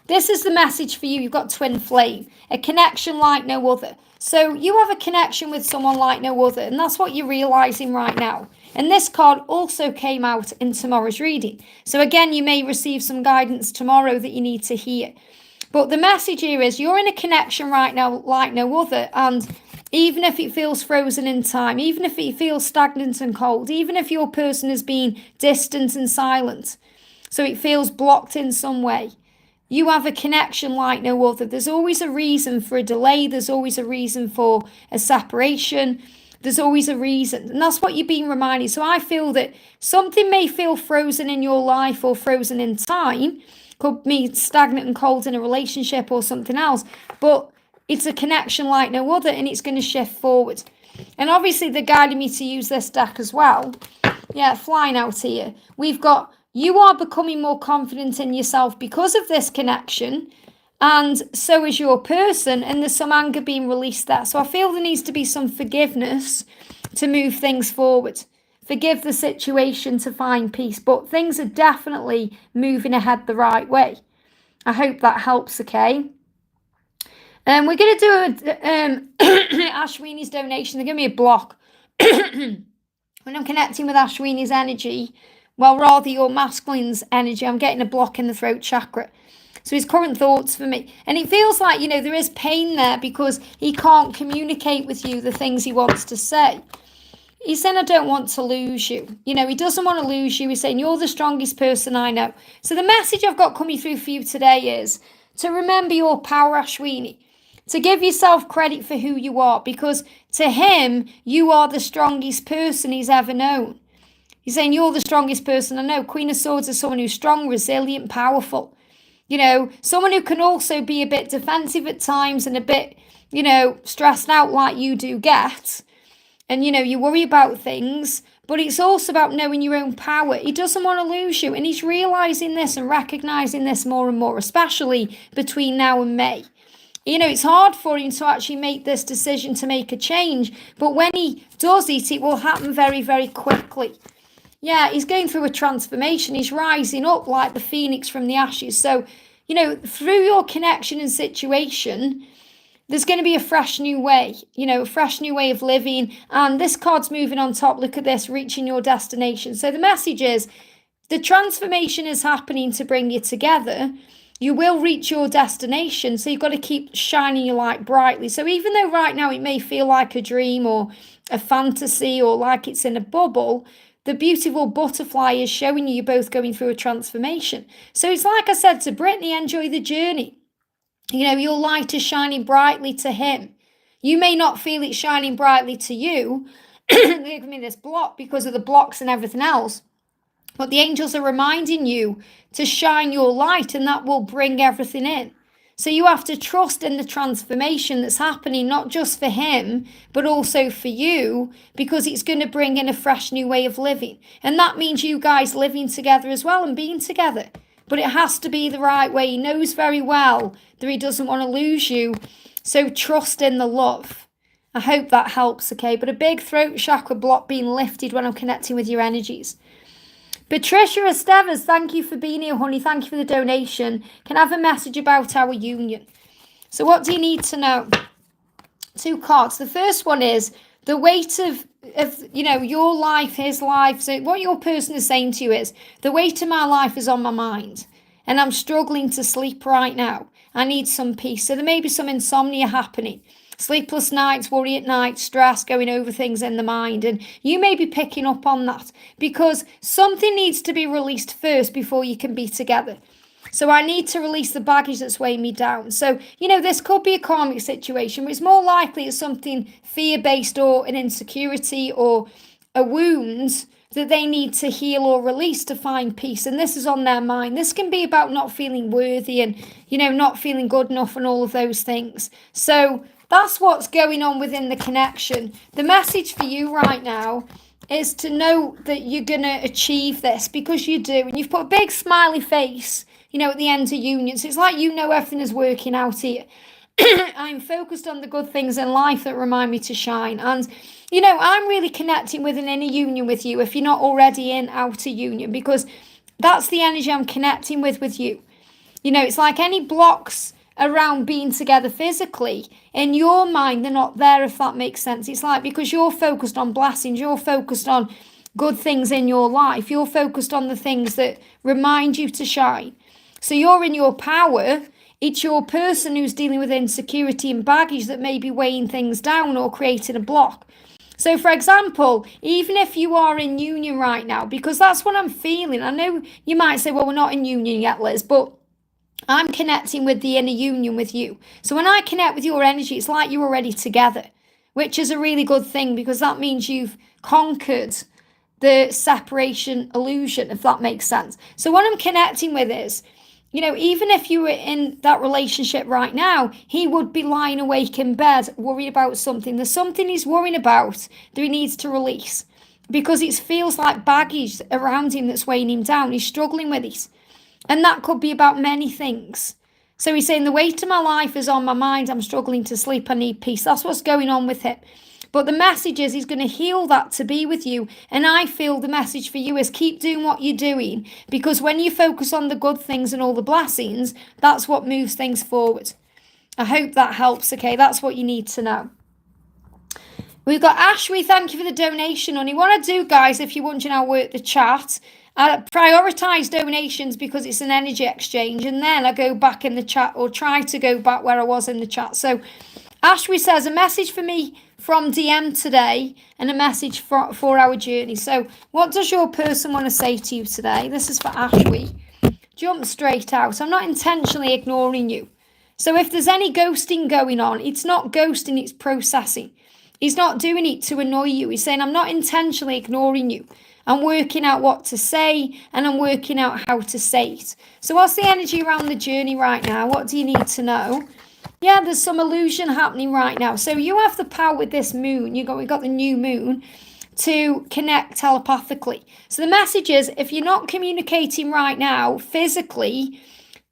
This is the message for you. You've got twin flame, a connection like no other. So you have a connection with someone like no other, and that's what you're realizing right now. And this card also came out in tomorrow's reading. So again, you may receive some guidance tomorrow that you need to hear. But the message here is you're in a connection right now like no other. And even if it feels frozen in time, even if it feels stagnant and cold, even if your person is being distant and silent, so it feels blocked in some way, you have a connection like no other. There's always a reason for a delay. There's always a reason for a separation. There's always a reason. And that's what you're being reminded. So I feel that something may feel frozen in your life or frozen in time. Could be stagnant and cold in a relationship or something else. But it's a connection like no other and it's going to shift forward. And obviously they're guiding me to use this deck as well. Yeah, flying out here. We've got, you are becoming more confident in yourself because of this connection. And so is your person, and there's some anger being released there. So I feel there needs to be some forgiveness to move things forward. Forgive the situation to find peace, but things are definitely moving ahead the right way. I hope that helps, okay? And we're going to do Ashwini's donation. They're giving me a block. When I'm connecting with Ashwini's energy, well, rather your masculine's energy, I'm getting a block in the throat chakra. So his current thoughts for me. And it feels like, you know, there is pain there because he can't communicate with you the things he wants to say. He's saying, I don't want to lose you. You know, he doesn't want to lose you. He's saying, you're the strongest person I know. So the message I've got coming through for you today is to remember your power, Ashwini. To give yourself credit for who you are, because to him, you are the strongest person he's ever known. He's saying, you're the strongest person I know. Queen of Swords is someone who's strong, resilient, powerful. You know, someone who can also be a bit defensive at times and a bit, you know, stressed out like you do get. And, you know, you worry about things, but it's also about knowing your own power. He doesn't want to lose you. And he's realising this and recognising this more and more, especially between now and May. You know, it's hard for him to actually make this decision to make a change. But when he does it will happen very, very quickly. Yeah, he's going through a transformation. He's rising up like the phoenix from the ashes. So, you know, through your connection and situation, there's going to be a fresh new way, you know, a fresh new way of living. And this card's moving on top. Look at this, reaching your destination. So the message is the transformation is happening to bring you together. You will reach your destination. So you've got to keep shining your light brightly. So even though right now it may feel like a dream or a fantasy or like it's in a bubble, the beautiful butterfly is showing you're both going through a transformation. So it's like I said to Brittany, enjoy the journey. You know, your light is shining brightly to him. You may not feel it shining brightly to you. Give me this block because of the blocks and everything else. But the angels are reminding you to shine your light, and that will bring everything in. So you have to trust in the transformation that's happening, not just for him, but also for you, because it's going to bring in a fresh new way of living. And that means you guys living together as well and being together. But it has to be the right way. He knows very well that he doesn't want to lose you. So trust in the love. I hope that helps, okay? But a big throat chakra block being lifted when I'm connecting with your energies. Patricia Estevez, thank you for being here, honey. Thank you for the donation. Can I have a message about our union? So what do you need to know? 2 cards. The first one is the weight of you know, your life, his life. So what your person is saying to you is, the weight of my life is on my mind and I'm struggling to sleep right now. I need some peace. So there may be some insomnia happening. Sleepless nights, worry at night, stress, going over things in the mind. And you may be picking up on that because something needs to be released first before you can be together. So I need to release the baggage that's weighing me down. So, you know, this could be a karmic situation, but it's more likely it's something fear-based or an insecurity or a wound that they need to heal or release to find peace. And this is on their mind. This can be about not feeling worthy and, you know, not feeling good enough and all of those things. So that's what's going on within the connection. The message for you right now is to know that you're going to achieve this because you do. And you've put a big smiley face, you know, at the end of union. So it's like, you know, everything is working out here. I'm focused on the good things in life that remind me to shine. And, you know, I'm really connecting with an inner union with you if you're not already in outer union, because that's the energy I'm connecting with you. You know, it's like any blocks around being together physically, in your mind, they're not there, if that makes sense. It's like, because you're focused on blessings, you're focused on good things in your life, you're focused on the things that remind you to shine. So you're in your power. It's your person who's dealing with insecurity and baggage that may be weighing things down or creating a block. So, for example, even if you are in union right now, because that's what I'm feeling. I know you might say, well, we're not in union yet, Liz, but I'm connecting with the inner union with you. So when I connect with your energy, it's like you're already together, which is a really good thing because that means you've conquered the separation illusion, if that makes sense. So what I'm connecting with is, you know, even if you were in that relationship right now, he would be lying awake in bed, worried about something. There's something he's worrying about that he needs to release because it feels like baggage around him that's weighing him down. He's struggling with it. And that could be about many things. So he's saying the weight of my life is on my mind. I'm struggling to sleep. I need peace. That's what's going on with him. But the message is he's going to heal that to be with you. And I feel the message for you is keep doing what you're doing. Because when you focus on the good things and all the blessings, that's what moves things forward. I hope that helps, okay? That's what you need to know. We've got Ashwi, thank you for the donation, honey. What I do, guys, if you're wondering how I work the chat, I prioritize donations because it's an energy exchange, and then I go back in the chat, or try to go back where I was in the chat. So Ashley says, a message for me from DM today and a message for our journey. So what does your person want to say to you today? This is for Ashley. Jump straight out. I'm not intentionally ignoring you. So if there's any ghosting going on, it's not ghosting, it's processing. He's not doing it to annoy you. He's saying, I'm not intentionally ignoring you. I'm working out what to say, and I'm working out how to say it. So what's the energy around the journey right now? What do you need to know? Yeah, there's some illusion happening right now. So you have the power with this moon. We got the new moon to connect telepathically. So the message is, if you're not communicating right now physically,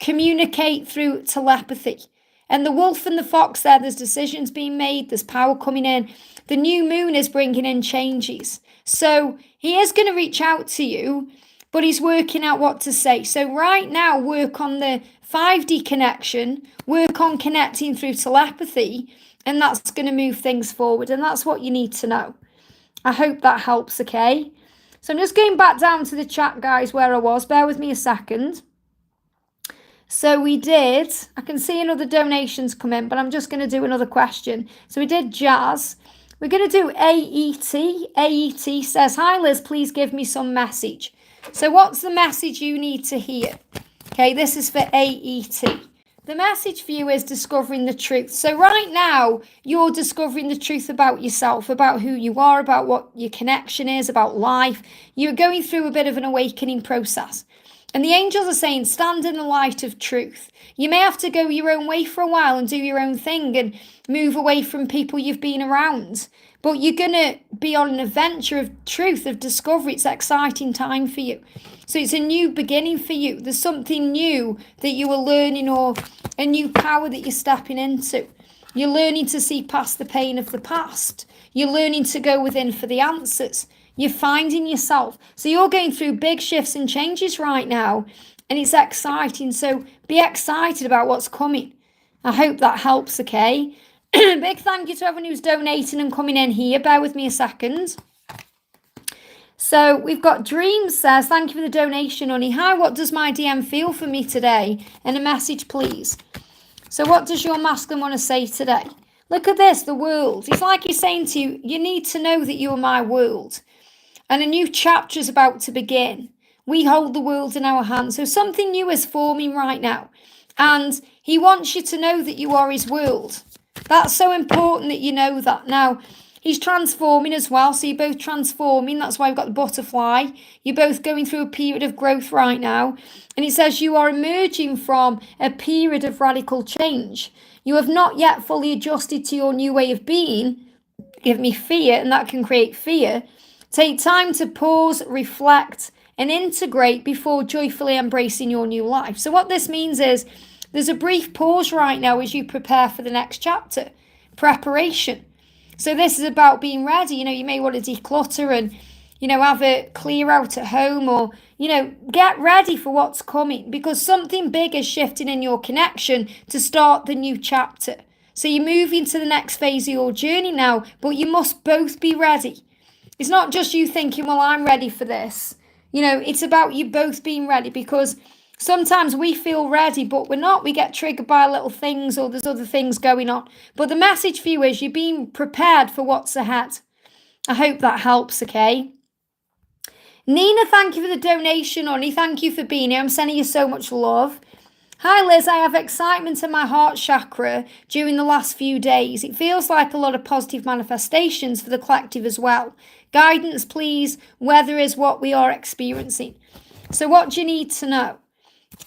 communicate through telepathy. And the wolf and the fox there's decisions being made, there's power coming in. The new moon is bringing in changes. So he is going to reach out to you, but he's working out what to say. So right now, work on the 5D connection, work on connecting through telepathy, and that's going to move things forward. And that's what you need to know. I hope that helps, okay? So I'm just going back down to the chat, guys, where I was. Bear with me a second. So we did, I can see another donations come in, but I'm just going to do another question. So we did Jazz. We're going to do AET. AET says, hi Liz, please give me some message. So what's the message you need to hear? Okay, this is for AET. The message for you is discovering the truth. So right now, you're discovering the truth about yourself, about who you are, about what your connection is, about life. You're going through a bit of an awakening process. And the angels are saying, stand in the light of truth. You may have to go your own way for a while and do your own thing and move away from people you've been around. But you're going to be on an adventure of truth, of discovery. It's an exciting time for you. So it's a new beginning for you. There's something new that you are learning, or a new power that you're stepping into. You're learning to see past the pain of the past. You're learning to go within for the answers. You're finding yourself. So you're going through big shifts and changes right now, and it's exciting. So be excited about what's coming. I hope that helps, okay? Big thank you to everyone who's donating and coming in here. Bear with me a second. So we've got Dreams says, thank you for the donation, honey. Hi, what does my DM feel for me today? And a message, please. So what does your masculine want to say today? Look at this, the world. It's like he's saying to you, you need to know that you are my world. And a new chapter is about to begin. We hold the world in our hands. So something new is forming right now. And he wants you to know that you are his world. That's so important that you know that. Now, he's transforming as well. So you're both transforming. That's why we've got the butterfly. You're both going through a period of growth right now. And it says you are emerging from a period of radical change. You have not yet fully adjusted to your new way of being. Give me fear, and that can create fear. Take time to pause, reflect, and integrate before joyfully embracing your new life. So what this means is there's a brief pause right now as you prepare for the next chapter. Preparation. So this is about being ready. You may want to declutter and, have a clear out at home, or, get ready for what's coming, because something big is shifting in your connection to start the new chapter. So you're moving to the next phase of your journey now, but you must both be ready. It's not just you thinking, well, I'm ready for this. It's about you both being ready, because sometimes we feel ready, but we're not. We get triggered by little things, or there's other things going on. But the message for you is you're being prepared for what's ahead. I hope that helps, okay? Nina, thank you for the donation, honey. Thank you for being here. I'm sending you so much love. Hi, Liz. I have excitement in my heart chakra during the last few days. It feels like a lot of positive manifestations for the collective as well. Guidance, please. Weather is what we are experiencing. So what do you need to know?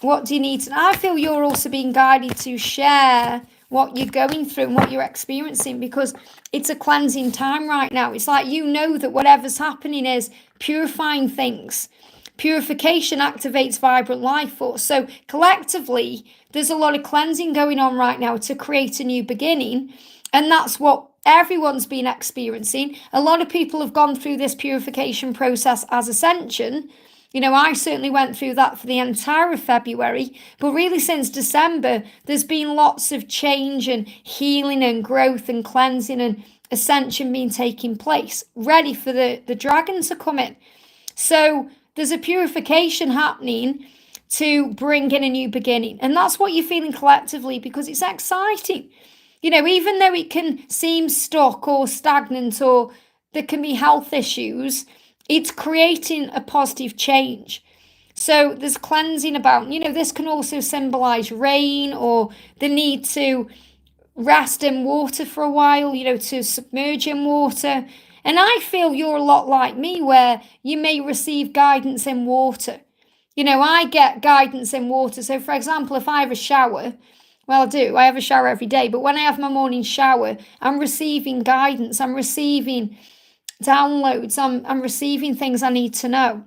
What do you need to know? I feel you're also being guided to share what you're going through and what you're experiencing, because it's a cleansing time right now. It's like that whatever's happening is purifying things. Purification activates vibrant life force. So collectively, there's a lot of cleansing going on right now to create a new beginning. And that's what everyone's been experiencing. A lot of people have gone through this purification process as Ascension. I certainly went through that for the entire of February. But really since December, there's been lots of change and healing and growth and cleansing and Ascension being taking place, ready for the dragon to come in. So there's a purification happening to bring in a new beginning. And that's what you're feeling collectively, because it's exciting. You know, even though it can seem stuck or stagnant, or there can be health issues, it's creating a positive change. So there's cleansing about, you know, this can also symbolize rain or the need to rest in water for a while, you know, to submerge in water. And I feel you're a lot like me, where you may receive guidance in water. You know, I get guidance in water. So, for example, if I have a shower, well, I do. I have a shower every day. But when I have my morning shower, I'm receiving guidance. I'm receiving downloads. I'm receiving things I need to know.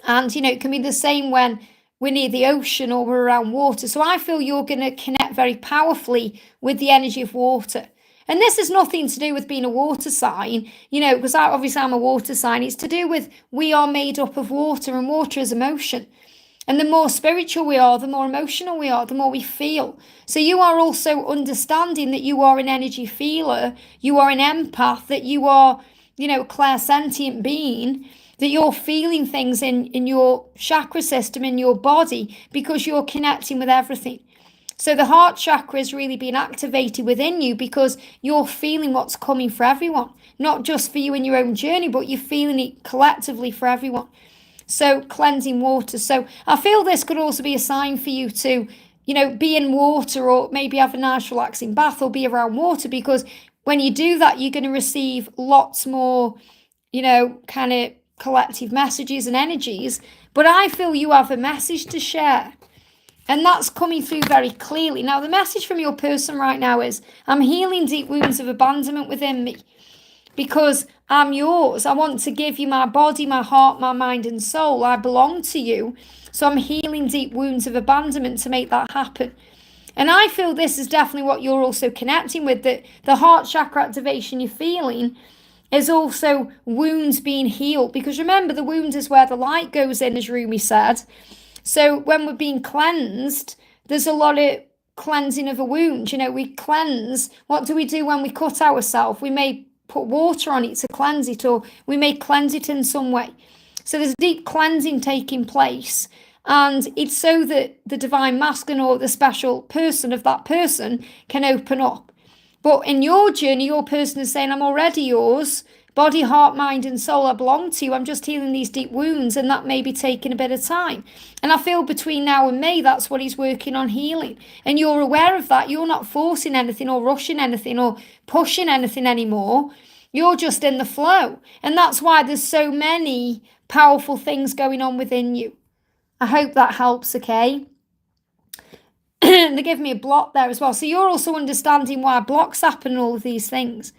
And, you know, it can be the same when we're near the ocean or we're around water. So I feel you're going to connect very powerfully with the energy of water. And this has nothing to do with being a water sign, you know, because obviously I'm a water sign. It's to do with we are made up of water, and water is emotion. And the more spiritual we are, the more emotional we are, the more we feel. So you are also understanding that you are an energy feeler, you are an empath, that you are, you know, a clairsentient being, that you're feeling things in your chakra system, in your body, because you're connecting with everything. So the heart chakra is really being activated within you, because you're feeling what's coming for everyone, not just for you in your own journey, but you're feeling it collectively for everyone. So cleansing water. So I feel this could also be a sign for you to, you know, be in water, or maybe have a nice relaxing bath, or be around water, because when you do that, you're going to receive lots more, you know, kind of collective messages and energies. But I feel you have a message to share, and that's coming through very clearly. Now, the message from your person right now is, I'm healing deep wounds of abandonment within me, because I'm yours. I want to give you my body, my heart, my mind and soul. I belong to you. So I'm healing deep wounds of abandonment to make that happen. And I feel this is definitely what you're also connecting with, that the heart chakra activation you're feeling is also wounds being healed. Because remember, the wound is where the light goes in, as Rumi said. So when we're being cleansed, there's a lot of cleansing of a wound. You know, we cleanse. What do we do when we cut ourselves? We may put water on it to cleanse it, or we may cleanse it in some way. So there's deep cleansing taking place. And it's so that the divine masculine, or the special person of that person, can open up. But in your journey, your person is saying, I'm already yours. Body, heart, mind and soul, I belong to you. I'm just healing these deep wounds, and that may be taking a bit of time. And I feel between now and May, that's what he's working on healing. And you're aware of that. You're not forcing anything or rushing anything or pushing anything anymore. You're just in the flow. And that's why there's so many powerful things going on within you. I hope that helps, okay? They give me a block there as well. So you're also understanding why blocks happen and all of these things.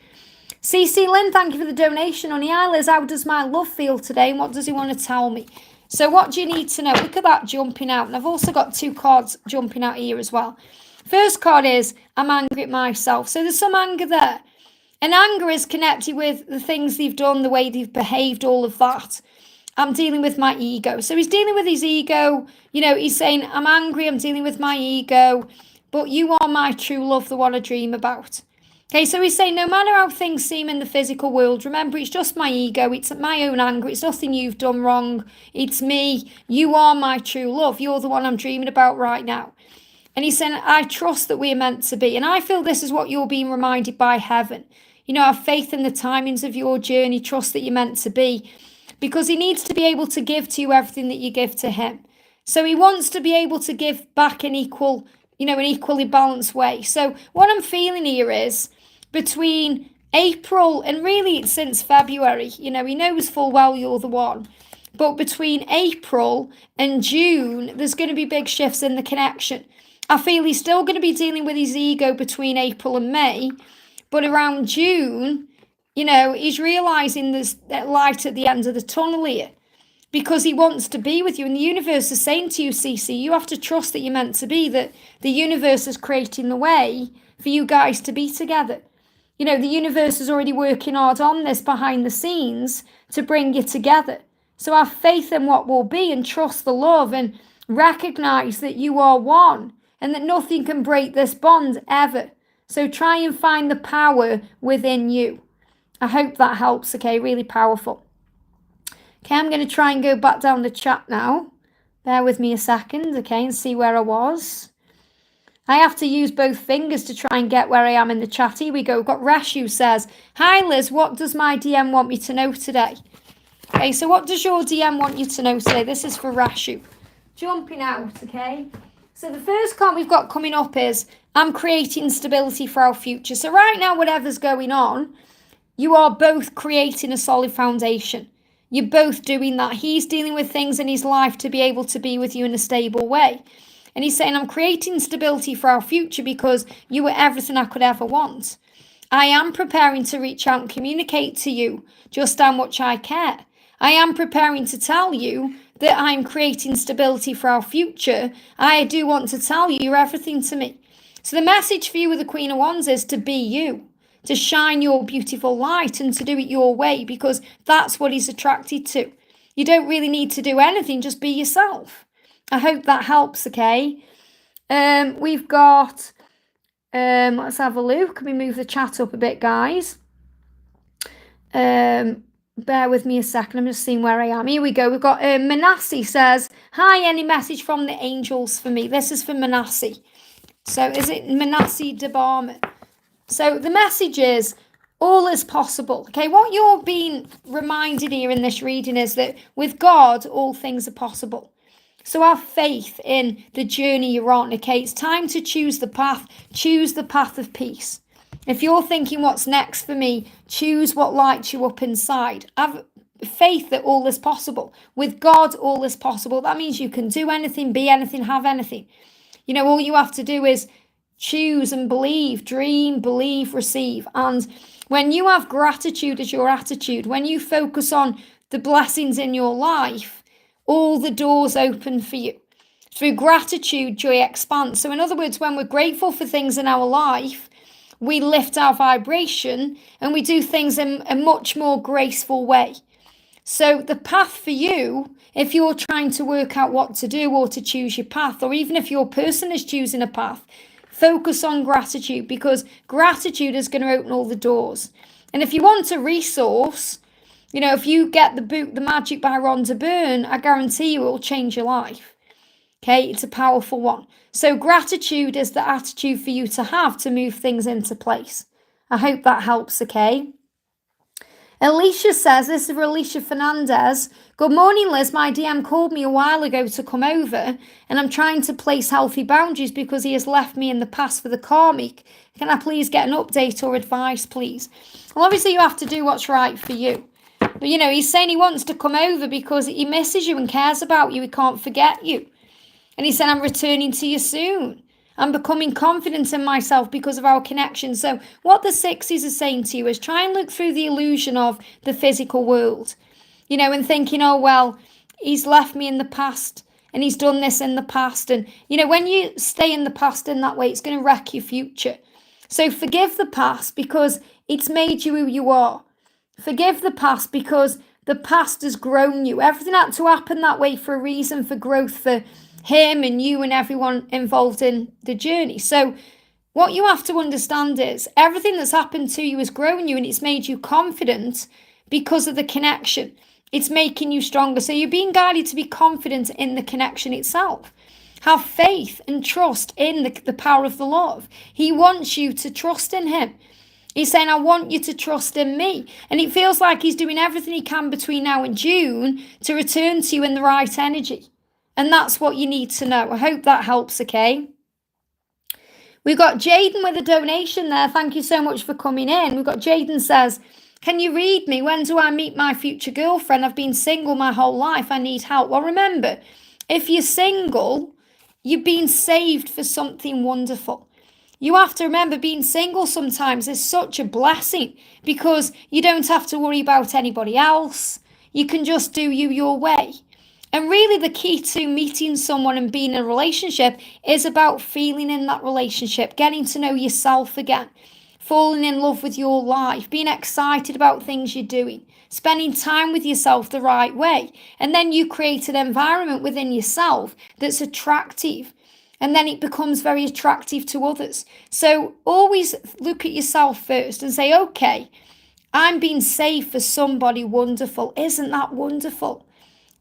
CC Lynn, thank you for the donation. On the Liz, how does my love feel today, and what does he want to tell me? So what do you need to know? Look at that jumping out. And I've also got 2 cards jumping out here as well. First card is, I'm angry at myself. So there's some anger there. And anger is connected with the things they've done, the way they've behaved, all of that. I'm dealing with my ego. So he's dealing with his ego. You know, he's saying, I'm angry, I'm dealing with my ego, but you are my true love, the one I dream about. Okay, so he's saying, no matter how things seem in the physical world, remember, it's just my ego. It's my own anger. It's nothing you've done wrong. It's me. You are my true love. You're the one I'm dreaming about right now. And he's saying, I trust that we are meant to be. And I feel this is what you're being reminded by heaven. You know, have faith in the timings of your journey. Trust that you're meant to be. Because he needs to be able to give to you everything that you give to him. So he wants to be able to give back in equal, you know, an equally balanced way. So what I'm feeling here is, between April and really since February, you know, he knows full well you're the one. But between April and June, there's going to be big shifts in the connection. I feel he's still going to be dealing with his ego between April and May. But around June, you know, he's realising there's that light at the end of the tunnel here. Because he wants to be with you. And the universe is saying to you, CC, you have to trust that you're meant to be. That the universe is creating the way for you guys to be together. You know, the universe is already working hard on this behind the scenes to bring you together. So have faith in what will be, and trust the love, and recognise that you are one, and that nothing can break this bond ever. So try and find the power within you. I hope that helps, okay? Really powerful. Okay, I'm going to try and go back down the chat now. Bear with me a second, okay, and see where I was. I have to use both fingers to try and get where I am in the chat. Here we go. We've got Resh who says, hi Liz, what does my DM want me to know today? Okay, so what does your DM want you to know today? This is for Rashu. Jumping out, okay? So the first card we've got coming up is, I'm creating stability for our future. So right now, whatever's going on, you are both creating a solid foundation. You're both doing that. He's dealing with things in his life to be able to be with you in a stable way. And he's saying, I'm creating stability for our future because you were everything I could ever want. I am preparing to reach out and communicate to you just how much I care. I am preparing to tell you that I'm creating stability for our future. I do want to tell you you're everything to me. So the message for you with the Queen of Wands is to be you, to shine your beautiful light and to do it your way, because that's what he's attracted to. You don't really need to do anything, just be yourself. I hope that helps, okay? We've got, let's have a look. Can we move the chat up a bit, guys? Bear with me a second. I'm just seeing where I am. Here we go. We've got Manasseh says, hi, any message from the angels for me? This is for Manasseh. So is it Manasseh de Barman? So the message is, all is possible. Okay, what you're being reminded here in this reading is that with God, all things are possible. So have faith in the journey you're on, okay? It's time to choose the path of peace. If you're thinking, what's next for me, choose what lights you up inside. Have faith that all is possible. With God, all is possible. That means you can do anything, be anything, have anything. You know, all you have to do is choose and believe, dream, believe, receive. And when you have gratitude as your attitude, when you focus on the blessings in your life, all the doors open for you. Through gratitude, joy expands. So in other words, when we're grateful for things in our life, we lift our vibration and we do things in a much more graceful way. So the path for you, if you're trying to work out what to do or to choose your path, or even if your person is choosing a path, focus on gratitude, because gratitude is going to open all the doors. And if you want a resource, you know, if you get the book, The Magic by Rhonda Byrne, I guarantee you it will change your life. Okay, it's a powerful one. So gratitude is the attitude for you to have to move things into place. I hope that helps, okay? Alicia says, this is for Alicia Fernandez. Good morning, Liz. My DM called me a while ago to come over, and I'm trying to place healthy boundaries because he has left me in the past for the karmic. Can I please get an update or advice, please? Well, obviously you have to do what's right for you. But, you know, he's saying he wants to come over because he misses you and cares about you. He can't forget you. And he said, I'm returning to you soon. I'm becoming confident in myself because of our connection. So what the Sixes are saying to you is try and look through the illusion of the physical world, you know, and thinking, oh, well, he's left me in the past and he's done this in the past. And, you know, when you stay in the past in that way, it's going to wreck your future. So forgive the past because it's made you who you are. Forgive the past because the past has grown you. Everything had to happen that way for a reason, for growth, for him and you and everyone involved in the journey. So what you have to understand is everything that's happened to you has grown you and it's made you confident because of the connection. It's making you stronger. So you're being guided to be confident in the connection itself. Have faith and trust in the power of the love. He wants you to trust in him. He's saying, I want you to trust in me. And it feels like he's doing everything he can between now and June to return to you in the right energy. And that's what you need to know. I hope that helps, okay? We've got Jaden with a donation there. Thank you so much for coming in. We've got Jaden says, can you read me? When do I meet my future girlfriend? I've been single my whole life. I need help. Well, remember, if you're single, you've been saved for something wonderful. You have to remember being single sometimes is such a blessing because you don't have to worry about anybody else. You can just do you your way. And really the key to meeting someone and being in a relationship is about feeling in that relationship, getting to know yourself again, falling in love with your life, being excited about things you're doing, spending time with yourself the right way. And then you create an environment within yourself that's attractive. And then it becomes very attractive to others. So always look at yourself first and say, okay, I'm being saved for somebody wonderful. Isn't that wonderful?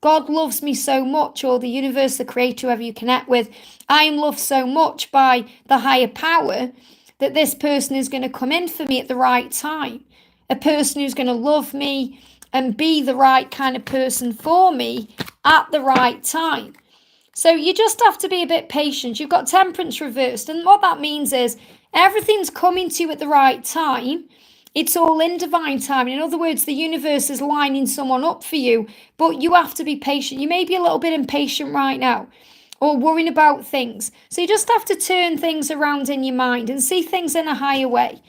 God loves me so much, or the universe, the creator, whoever you connect with. I am loved so much by the higher power that this person is going to come in for me at the right time. A person who's going to love me and be the right kind of person for me at the right time. So you just have to be a bit patient. You've got temperance reversed. And what that means is everything's coming to you at the right time. It's all in divine time. In other words, the universe is lining someone up for you, but you have to be patient. You may be a little bit impatient right now or worrying about things. So you just have to turn things around in your mind and see things in a higher way.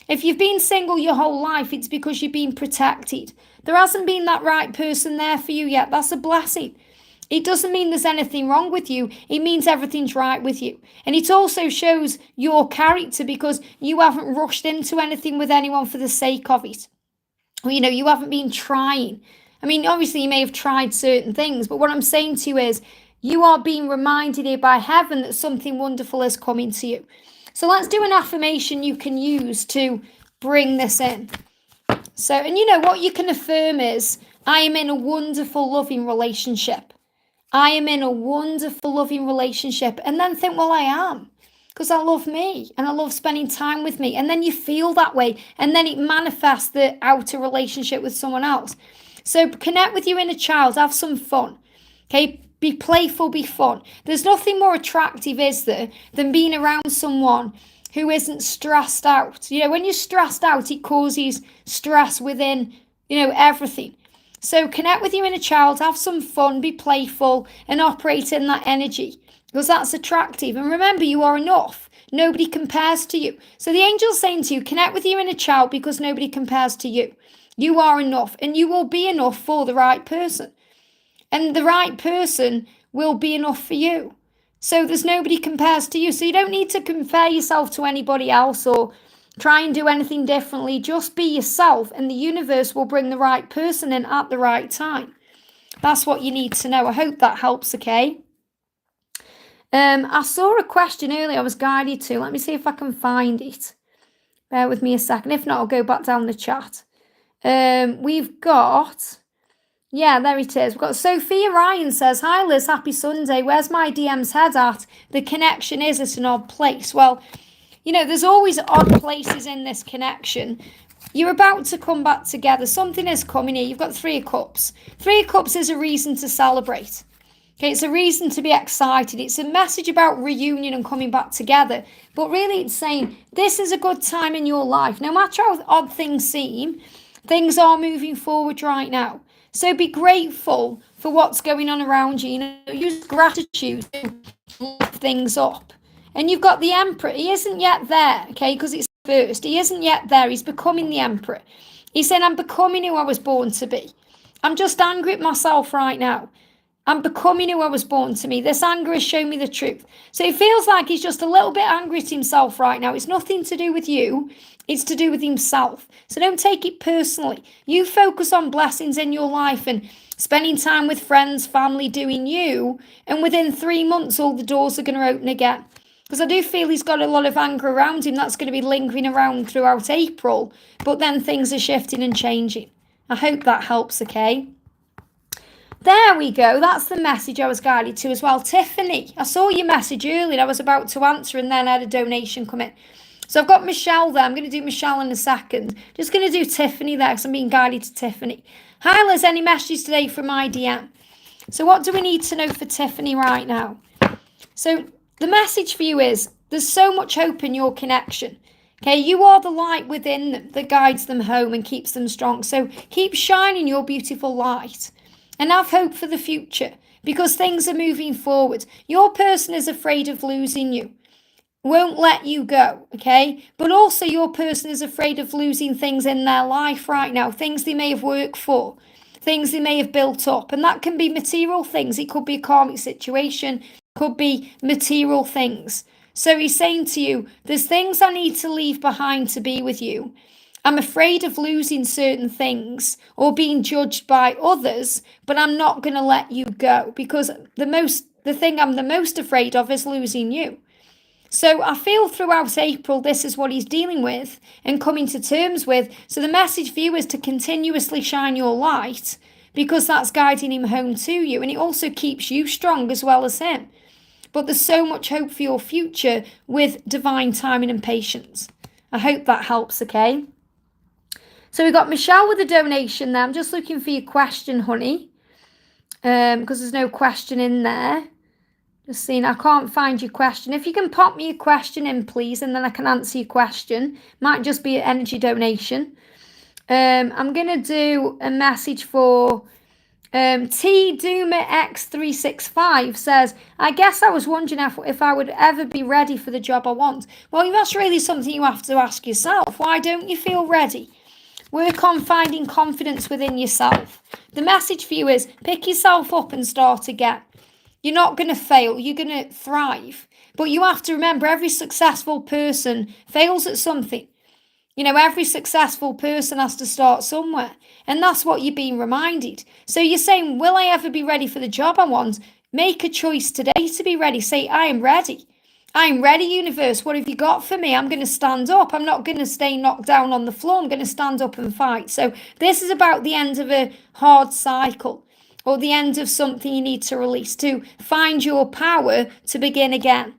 If you've been single your whole life, it's because you've been protected. There hasn't been that right person there for you yet. That's a blessing. It doesn't mean there's anything wrong with you. It means everything's right with you. And it also shows your character because you haven't rushed into anything with anyone for the sake of it. You haven't been trying. I mean, obviously you may have tried certain things, but what I'm saying to you is you are being reminded here by heaven that something wonderful is coming to you. So let's do an affirmation you can use to bring this in. So, and what you can affirm is, I am in a wonderful, loving relationship. I am in a wonderful, loving relationship. And then think, well, I am. Because I love me and I love spending time with me. And then you feel that way. And then it manifests the outer relationship with someone else. So connect with your inner child. Have some fun. Okay? Be playful, be fun. There's nothing more attractive, is there, than being around someone who isn't stressed out. When you're stressed out, it causes stress within, everything. So connect with your inner child, have some fun, be playful, and operate in that energy because that's attractive. And remember, you are enough. Nobody compares to you. So the angel's saying to you, connect with your inner child because nobody compares to you. You are enough, and you will be enough for the right person. And the right person will be enough for you. So there's nobody compares to you. So you don't need to compare yourself to anybody else or try and do anything differently. Just be yourself and the universe will bring the right person in at the right time. That's what you need to know. I hope that helps, okay? I saw a question earlier I was guided to. Let me see if I can find it. Bear with me a second. If not, I'll go back down the chat. We've got... Yeah, there it is. We've got Sophia Ryan says, hi Liz, happy Sunday. Where's my DM's head at? The connection is at an odd place. Well, there's always odd places in this connection. You're about to come back together. Something is coming here. You've got 3 of Cups. 3 of Cups is a reason to celebrate. Okay, it's a reason to be excited. It's a message about reunion and coming back together. But really it's saying this is a good time in your life. No matter how odd things seem, things are moving forward right now. So be grateful for what's going on around you. Use gratitude to lift things up. And you've got the Emperor. He isn't yet there, okay, because it's first. He isn't yet there. He's becoming the Emperor. He's saying, I'm becoming who I was born to be. I'm just angry at myself right now. I'm becoming who I was born to be. This anger has shown me the truth. So it feels like he's just a little bit angry at himself right now. It's nothing to do with you. It's to do with himself. So don't take it personally. You focus on blessings in your life and spending time with friends, family, doing you. And within 3 months, all the doors are going to open again. Because I do feel he's got a lot of anger around him. That's going to be lingering around throughout April. But then things are shifting and changing. I hope that helps, okay? There we go. That's the message I was guided to as well. Tiffany, I saw your message earlier. I was about to answer and then I had a donation come in. So I've got Michelle there. I'm going to do Michelle in a second. Just going to do Tiffany there because I'm being guided to Tiffany. Hi Liz, any messages today from my DM? So what do we need to know for Tiffany right now? So the message for you is there's so much hope in your connection. Okay, you are the light within them that guides them home and keeps them strong. So keep shining your beautiful light and have hope for the future because things are moving forward. Your person is afraid of losing you. Won't let you go, okay? But also your person is afraid of losing things in their life right now, things they may have worked for, things they may have built up. And that can be material things. It could be a karmic situation, could be material things. So he's saying to you, there's things I need to leave behind to be with you. I'm afraid of losing certain things or being judged by others, but I'm not going to let you go because the thing I'm the most afraid of is losing you. So I feel throughout April, this is what he's dealing with and coming to terms with. So the message for you is to continuously shine your light, because that's guiding him home to you. And it also keeps you strong as well as him. But there's so much hope for your future with divine timing and patience. I hope that helps, okay? So we got Michelle with a donation there. I'm just looking for your question, honey, because there's no question in there. Just seeing, I can't find your question. If you can pop me your question in, please, and then I can answer your question. Might just be an energy donation. I'm going to do a message for T Doomer X365 says, I guess I was wondering if I would ever be ready for the job I want. Well, that's really something you have to ask yourself. Why don't you feel ready? Work on finding confidence within yourself. The message for you is pick yourself up and start again. You're not going to fail. You're going to thrive. But you have to remember, every successful person fails at something. You know, every successful person has to start somewhere. And that's what you're being reminded. So you're saying, will I ever be ready for the job I want? Make a choice today to be ready. Say, I am ready. I'm ready, universe. What have you got for me? I'm going to stand up. I'm not going to stay knocked down on the floor. I'm going to stand up and fight. So this is about the end of a hard cycle, or the end of something you need to release, to find your power to begin again.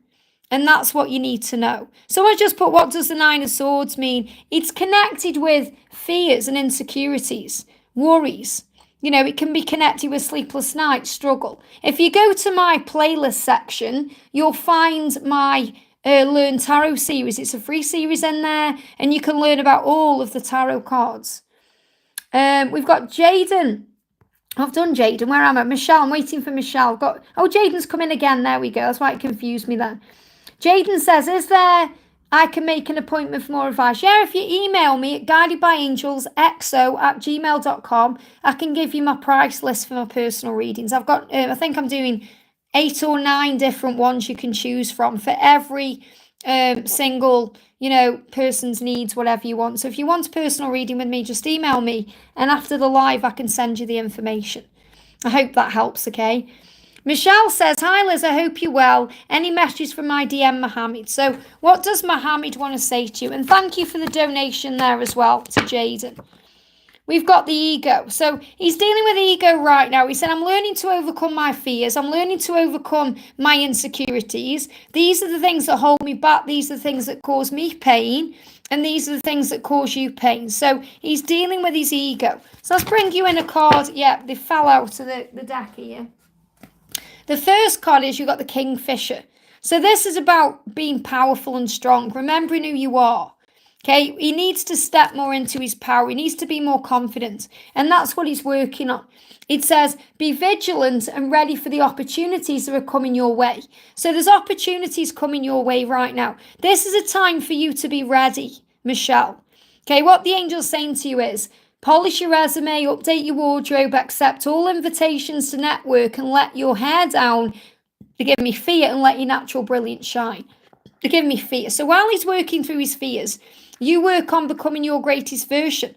And that's what you need to know. So I just put, what does the Nine of Swords mean? It's connected with fears and insecurities, worries. You know, it can be connected with sleepless nights, struggle. If you go to my playlist section, you'll find my Learn Tarot series. It's a free series in there, and you can learn about all of the tarot cards. We've got Jaden. I've done Jaden. Where am I? Michelle. I'm waiting for Michelle. Jaden's come in again. There we go. That's why it confused me then. Jaden says, I can make an appointment for more advice. Yeah, if you email me at guidedbyangelsxo@gmail.com, I can give you my price list for my personal readings. I've got, I think I'm doing 8 or 9 different ones you can choose from for every single, person's needs, whatever you want. So if you want a personal reading with me, just email me. And after the live, I can send you the information. I hope that helps, okay? Michelle says, hi Liz, I hope you're well. Any messages from my DM Mohammed? So what does Mohammed want to say to you? And thank you for the donation there as well to Jaden. We've got the ego. So he's dealing with ego right now. He said, I'm learning to overcome my fears. I'm learning to overcome my insecurities. These are the things that hold me back. These are the things that cause me pain. And these are the things that cause you pain. So he's dealing with his ego. So let's bring you in a card. Yeah, they fell out of the deck here. The first card is you've got the Kingfisher. So this is about being powerful and strong, remembering who you are. Okay, he needs to step more into his power. He needs to be more confident. And that's what he's working on. It says, be vigilant and ready for the opportunities that are coming your way. So there's opportunities coming your way right now. This is a time for you to be ready, Michelle. Okay, what the angel's saying to you is, polish your resume, update your wardrobe, accept all invitations to network, and let your hair down. They give me fear, and let your natural brilliance shine. They give me fear. So while he's working through his fears, you work on becoming your greatest version.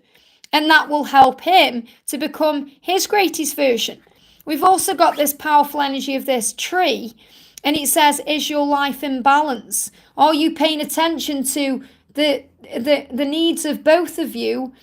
And that will help him to become his greatest version. We've also got this powerful energy of this tree. And it says, is your life in balance? Are you paying attention to the needs of both of you?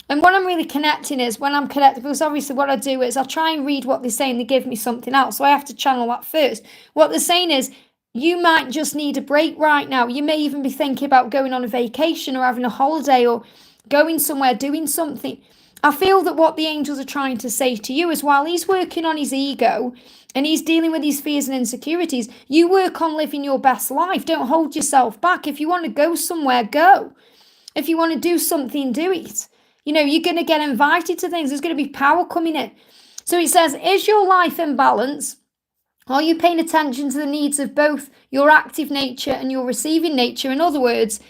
And what I'm really connecting is, when I'm connected, because obviously what I do is I try and read what they're saying. They give me something else. So I have to channel that first. What they're saying is, you might just need a break right now. You may even be thinking about going on a vacation or having a holiday or going somewhere, doing something. I feel that what the angels are trying to say to you is, while he's working on his ego and he's dealing with his fears and insecurities, you work on living your best life. Don't hold yourself back. If you want to go somewhere, go. If you want to do something, do it. You're going to get invited to things. There's going to be power coming in. So it says, is your life in balance? Are you paying attention to the needs of both your active nature and your receiving nature? In other words,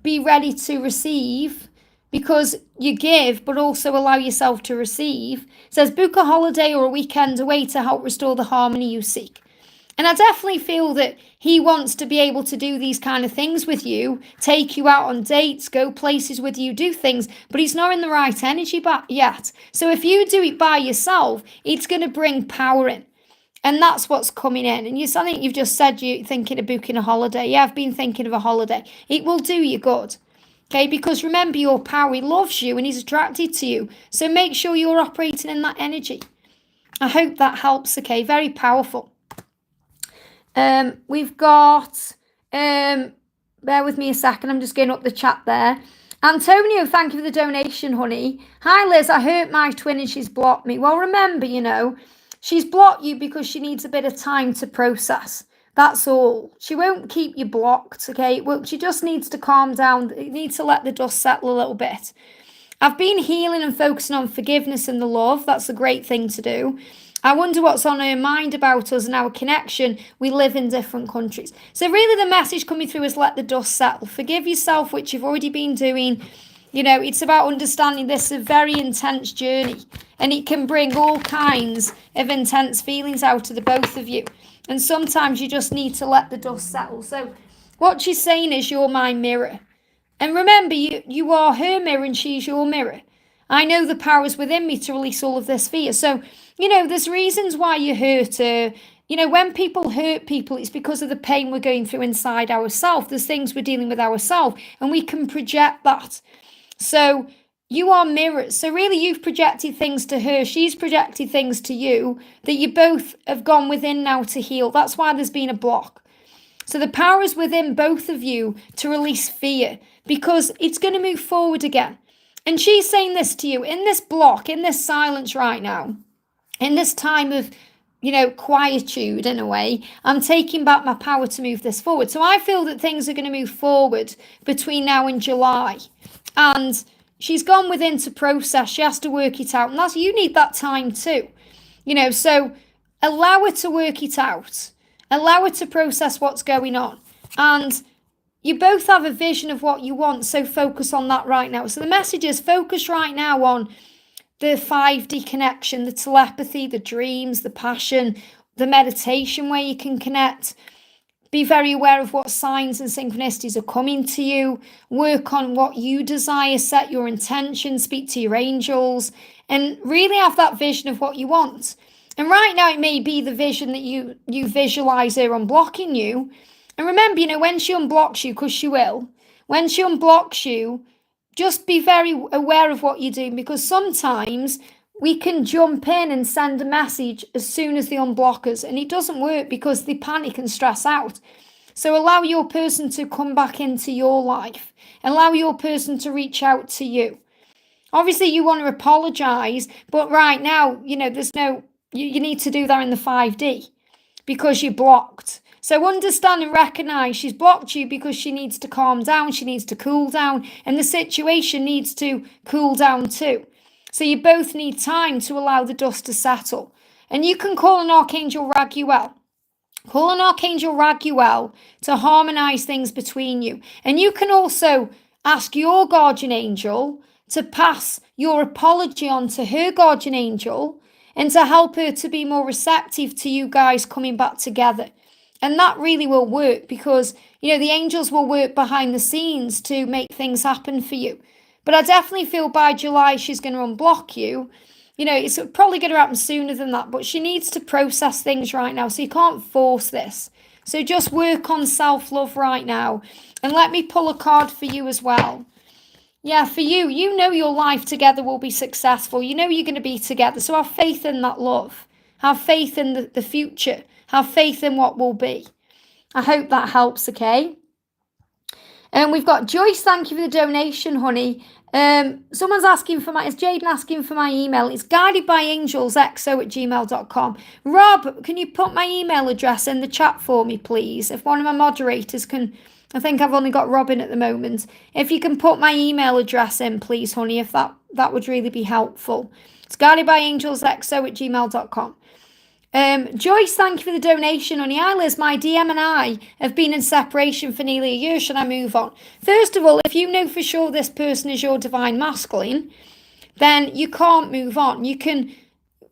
be ready to receive, because you give, but also allow yourself to receive. It says, book a holiday or a weekend away to help restore the harmony you seek. And I definitely feel that he wants to be able to do these kind of things with you, take you out on dates, go places with you, do things, but he's not in the right energy yet. So if you do it by yourself, it's going to bring power in. And that's what's coming in. And I think you've just said you're thinking of booking a holiday. Yeah, I've been thinking of a holiday. It will do you good. Okay, because remember your power, he loves you and he's attracted to you. So make sure you're operating in that energy. I hope that helps, okay? Very powerful. We've got, bear with me a second, I'm just going up the chat there. Antonio, thank you for the donation, honey. Hi, Liz, I hurt my twin and she's blocked me. Well, remember, she's blocked you because she needs a bit of time to process. That's all. She won't keep you blocked, okay? Well, she just needs to calm down. You need to let the dust settle a little bit. I've been healing and focusing on forgiveness and the love. That's a great thing to do. I wonder what's on her mind about us and our connection. We live in different countries. So really the message coming through is let the dust settle. Forgive yourself, which you've already been doing. It's about understanding this is a very intense journey. And it can bring all kinds of intense feelings out of the both of you. And sometimes you just need to let the dust settle. So what she's saying is you're my mirror. And remember, you are her mirror and she's your mirror. I know the power is within me to release all of this fear. So, there's reasons why you hurt her. When people hurt people, it's because of the pain we're going through inside ourselves. There's things we're dealing with ourselves, and we can project that. So you are mirrors. So really, you've projected things to her. She's projected things to you that you both have gone within now to heal. That's why there's been a block. So the power is within both of you to release fear because it's going to move forward again. And she's saying this to you in this block, in this silence right now, in this time of, quietude in a way. I'm taking back my power to move this forward. So I feel that things are going to move forward between now and July. And she's gone within to process. She has to work it out. And you need that time too. So allow her to work it out. Allow her to process what's going on. And you both have a vision of what you want, so focus on that right now. So the message is focus right now on the 5D connection, the telepathy, the dreams, the passion, the meditation where you can connect. Be very aware of what signs and synchronicities are coming to you. Work on what you desire, set your intention, speak to your angels, and really have that vision of what you want. And right now it may be the vision that you visualize her unblocking you. And remember, when she unblocks you, because she will, when she unblocks you, just be very aware of what you're doing, because sometimes we can jump in and send a message as soon as they unblock us, and it doesn't work because they panic and stress out. So allow your person to come back into your life. Allow your person to reach out to you. Obviously, you want to apologize, but right now, there's no, you need to do that in the 5D because you're blocked. So understand and recognize she's blocked you because she needs to calm down, she needs to cool down, and the situation needs to cool down too. So you both need time to allow the dust to settle. And you can call an Archangel Raguel. Call an Archangel Raguel to harmonize things between you. And you can also ask your guardian angel to pass your apology on to her guardian angel and to help her to be more receptive to you guys coming back together. And that really will work because, the angels will work behind the scenes to make things happen for you. But I definitely feel by July she's going to unblock you. It's probably going to happen sooner than that, but she needs to process things right now. So you can't force this. So just work on self-love right now. And let me pull a card for you as well. Yeah, for you, your life together will be successful. You're going to be together. So have faith in that love. Have faith in the future. Have faith in what will be. I hope that helps, okay? And we've got Joyce, thank you for the donation, honey. Someone's asking for is Jaden asking for my email? It's guidedbyangelsxo@gmail.com. Rob, can you put my email address in the chat for me, please? If one of my moderators can, I think I've only got Robin at the moment. If you can put my email address in, please, honey, if that would really be helpful. It's guidedbyangelsxo@gmail.com. Joyce, thank you for the donation, honey. Liz, my DM and I have been in separation for nearly a year. Should I move on? First of all, if you know for sure this person is your divine masculine, then you can't move on. You can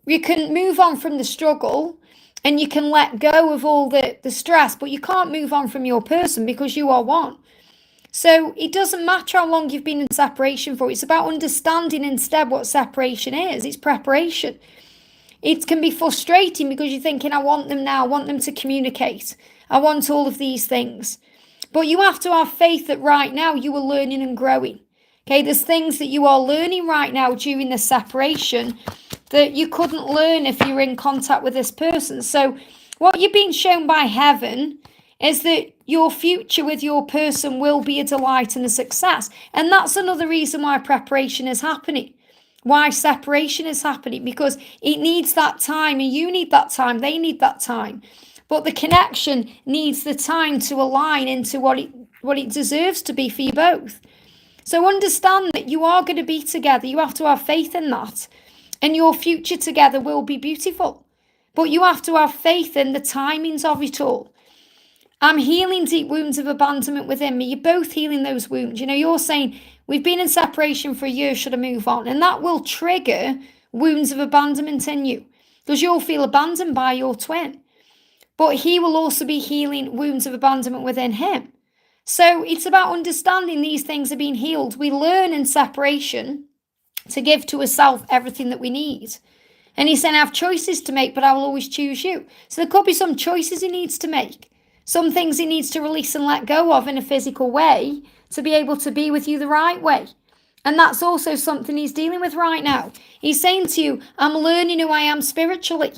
move on from the struggle and you can let go of all the stress, but you can't move on from your person because you are one. So it doesn't matter how long you've been in separation for. It's about understanding instead what separation is. It's preparation. it can be frustrating because you're thinking, I want them now, I want them to communicate. I want all of these things. But you have to have faith that right now you are learning and growing. Okay, there's things that you are learning right now during the separation that you couldn't learn if you were in contact with this person. So what you're being shown by heaven is that your future with your person will be a delight and a success. And that's another reason why preparation is happening. Why separation is happening, because it needs that time, and you need that time, they need that time. But the connection needs the time to align into what it deserves to be for you both. So understand that you are going to be together. You have to have faith in that. And your future together will be beautiful. But you have to have faith in the timings of it all. I'm healing deep wounds of abandonment within me. You're both healing those wounds. You're saying, we've been in separation for a year, should I move on? And that will trigger wounds of abandonment in you, because you'll feel abandoned by your twin. But he will also be healing wounds of abandonment within him. So it's about understanding these things are being healed. We learn in separation to give to ourselves everything that we need. And he's saying, I have choices to make, but I will always choose you. So there could be some choices he needs to make. Some things he needs to release and let go of in a physical way to be able to be with you the right way. And that's also something he's dealing with right now. He's saying to you, I'm learning who I am spiritually.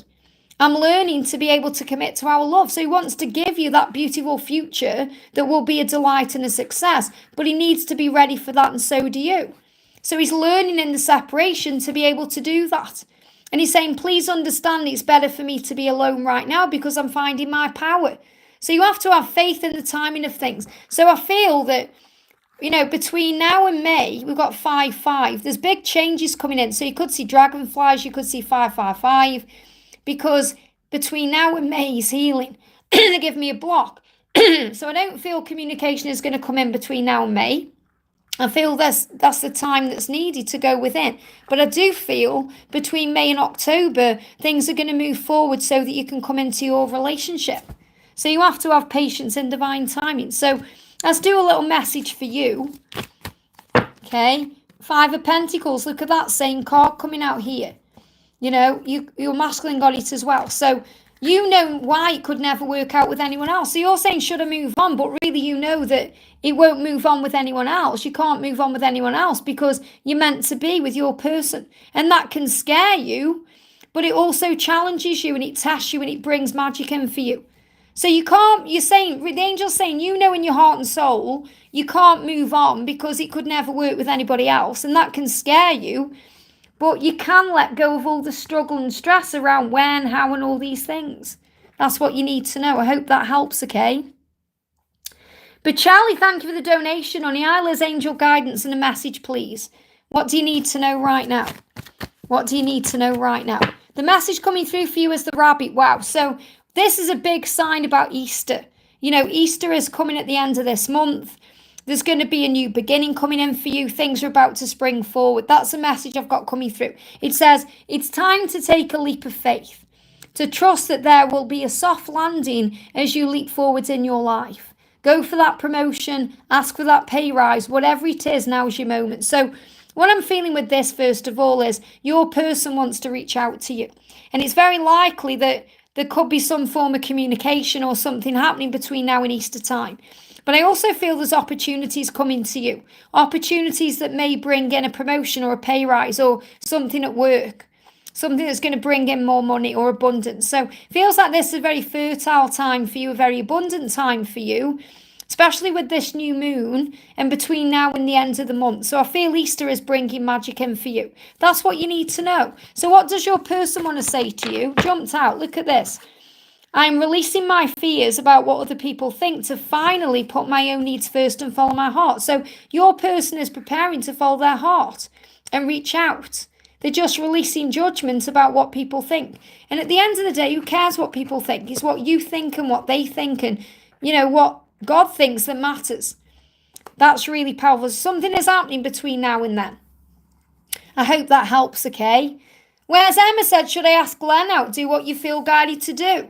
I'm learning to be able to commit to our love. So he wants to give you that beautiful future that will be a delight and a success. But he needs to be ready for that, and so do you. So he's learning in the separation to be able to do that. And he's saying, please understand it's better for me to be alone right now because I'm finding my power. So you have to have faith in the timing of things. So I feel that, between now and May, we've got 5-5. There's big changes coming in. So you could see dragonflies, you could see 5-5-5. Because between now and May, he's healing. They give me a block. So I don't feel communication is going to come in between now and May. I feel that's the time that's needed to go within. But I do feel between May and October, things are going to move forward so that you can come into your relationship. So you have to have patience and divine timing. So let's do a little message for you. Okay. 5 of Pentacles. Look at that same card coming out here. Your masculine got it as well. So you know why it could never work out with anyone else. So you're saying, should I move on? But really you know that it won't move on with anyone else. You can't move on with anyone else because you're meant to be with your person. And that can scare you, but it also challenges you and it tests you and it brings magic in for you. So you're saying, the angel's saying, in your heart and soul, you can't move on because it could never work with anybody else. And that can scare you. But you can let go of all the struggle and stress around when, how, and all these things. That's what you need to know. I hope that helps, okay? But Charlie, thank you for the donation. On Isla's angel guidance and a message, please. What do you need to know right now? What do you need to know right now? The message coming through for you is the rabbit. Wow. So this is a big sign about Easter. Easter is coming at the end of this month. There's going to be a new beginning coming in for you. Things are about to spring forward. That's the message I've got coming through. It says, it's time to take a leap of faith, to trust that there will be a soft landing as you leap forwards in your life. Go for that promotion, ask for that pay rise, whatever it is, now's your moment. So what I'm feeling with this, first of all, is your person wants to reach out to you. And it's very likely that there could be some form of communication or something happening between now and Easter time. But I also feel there's opportunities coming to you. Opportunities that may bring in a promotion or a pay rise or something at work. Something that's going to bring in more money or abundance. So it feels like this is a very fertile time for you, a very abundant time for you. Especially with this new moon and between now and the end of the month. So I feel Easter is bringing magic in for you. That's what you need to know. So what does your person want to say to you? Jumped out. Look at this. I'm releasing my fears about what other people think to finally put my own needs first and follow my heart. So your person is preparing to follow their heart and reach out. They're just releasing judgment about what people think. And at the end of the day, who cares what people think? It's what you think and what they think and, what God thinks that matters. That's really powerful. Something is happening between now and then. I hope that helps, okay? Whereas Emma said, should I ask Glenn out? Do what you feel guided to do.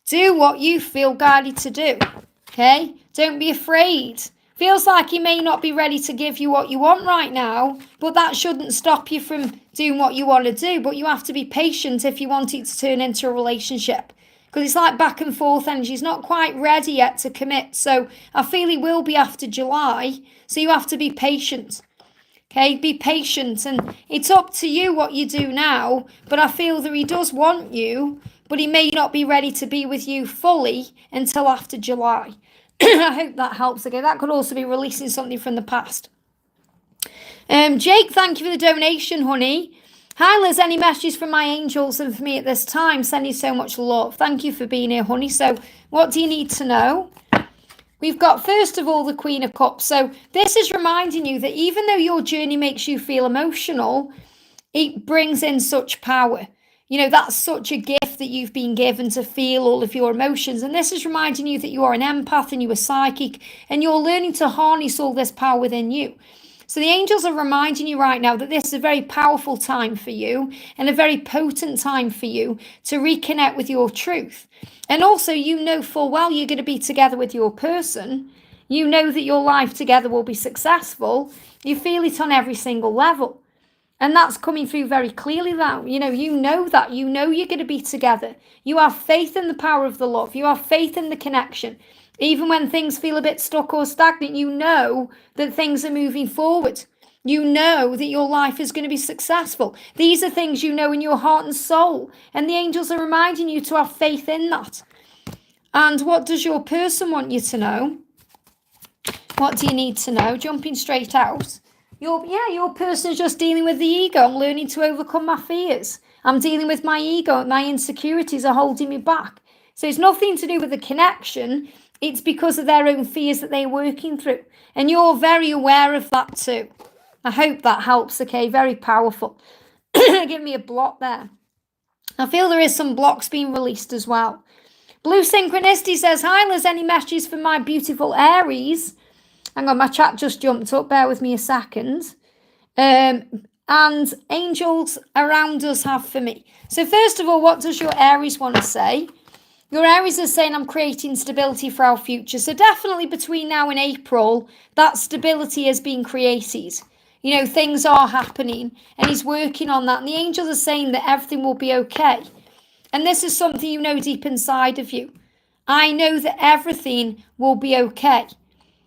Do what you feel guided to do, okay? Don't be afraid. Feels like he may not be ready to give you what you want right now, but that shouldn't stop you from doing what you want to do. But you have to be patient if you want it to turn into a relationship. Because it's like back and forth energy. He's not quite ready yet to commit. So I feel he will be after July. So you have to be patient. Okay, be patient. And it's up to you what you do now. But I feel that he does want you, but he may not be ready to be with you fully until after July. I hope that helps. Okay, that could also be releasing something from the past. Jake, thank you for the donation, honey. Hi, Liz. Any messages from my angels and for me at this time? Send you so much love. Thank you for being here, honey. So what do you need to know? We've got, first of all, the Queen of Cups. So this is reminding you that even though your journey makes you feel emotional, it brings in such power. You know, that's such a gift that you've been given to feel all of your emotions. And this is reminding you that you are an empath and you are psychic and you're learning to harness all this power within you. So the angels are reminding you right now that this is a very powerful time for you and a very potent time for you to reconnect with your truth. And also, you know full well you're going to be together with your person. You know that your life together will be successful. You feel it on every single level. And that's coming through very clearly now. You know that. You know you're going to be together. You have faith in the power of the love. You have faith in the connection. Even when things feel a bit stuck or stagnant, you know that things are moving forward. You know that your life is going to be successful. These are things you know in your heart and soul. And the angels are reminding you to have faith in that. And what does your person want you to know? What do you need to know? Jumping straight out. Your person's just dealing with the ego. I'm learning to overcome my fears. I'm dealing with my ego. My insecurities are holding me back. So it's nothing to do with the connection. It's because of their own fears that they're working through. And you're very aware of that too. I hope that helps, okay? Very powerful. Give me a block there. I feel there is some blocks being released as well. Blue Synchronicity says, hi Liz, any messages for my beautiful Aries? Hang on, my chat just jumped up. Bear with me a second. And angels around us have for me. So first of all, what does your Aries want to say? Your Aries is saying, I'm creating stability for our future. So definitely between now and April, that stability has been created. You know, things are happening and he's working on that. And the angels are saying that everything will be okay. And this is something you know deep inside of you. I know that everything will be okay.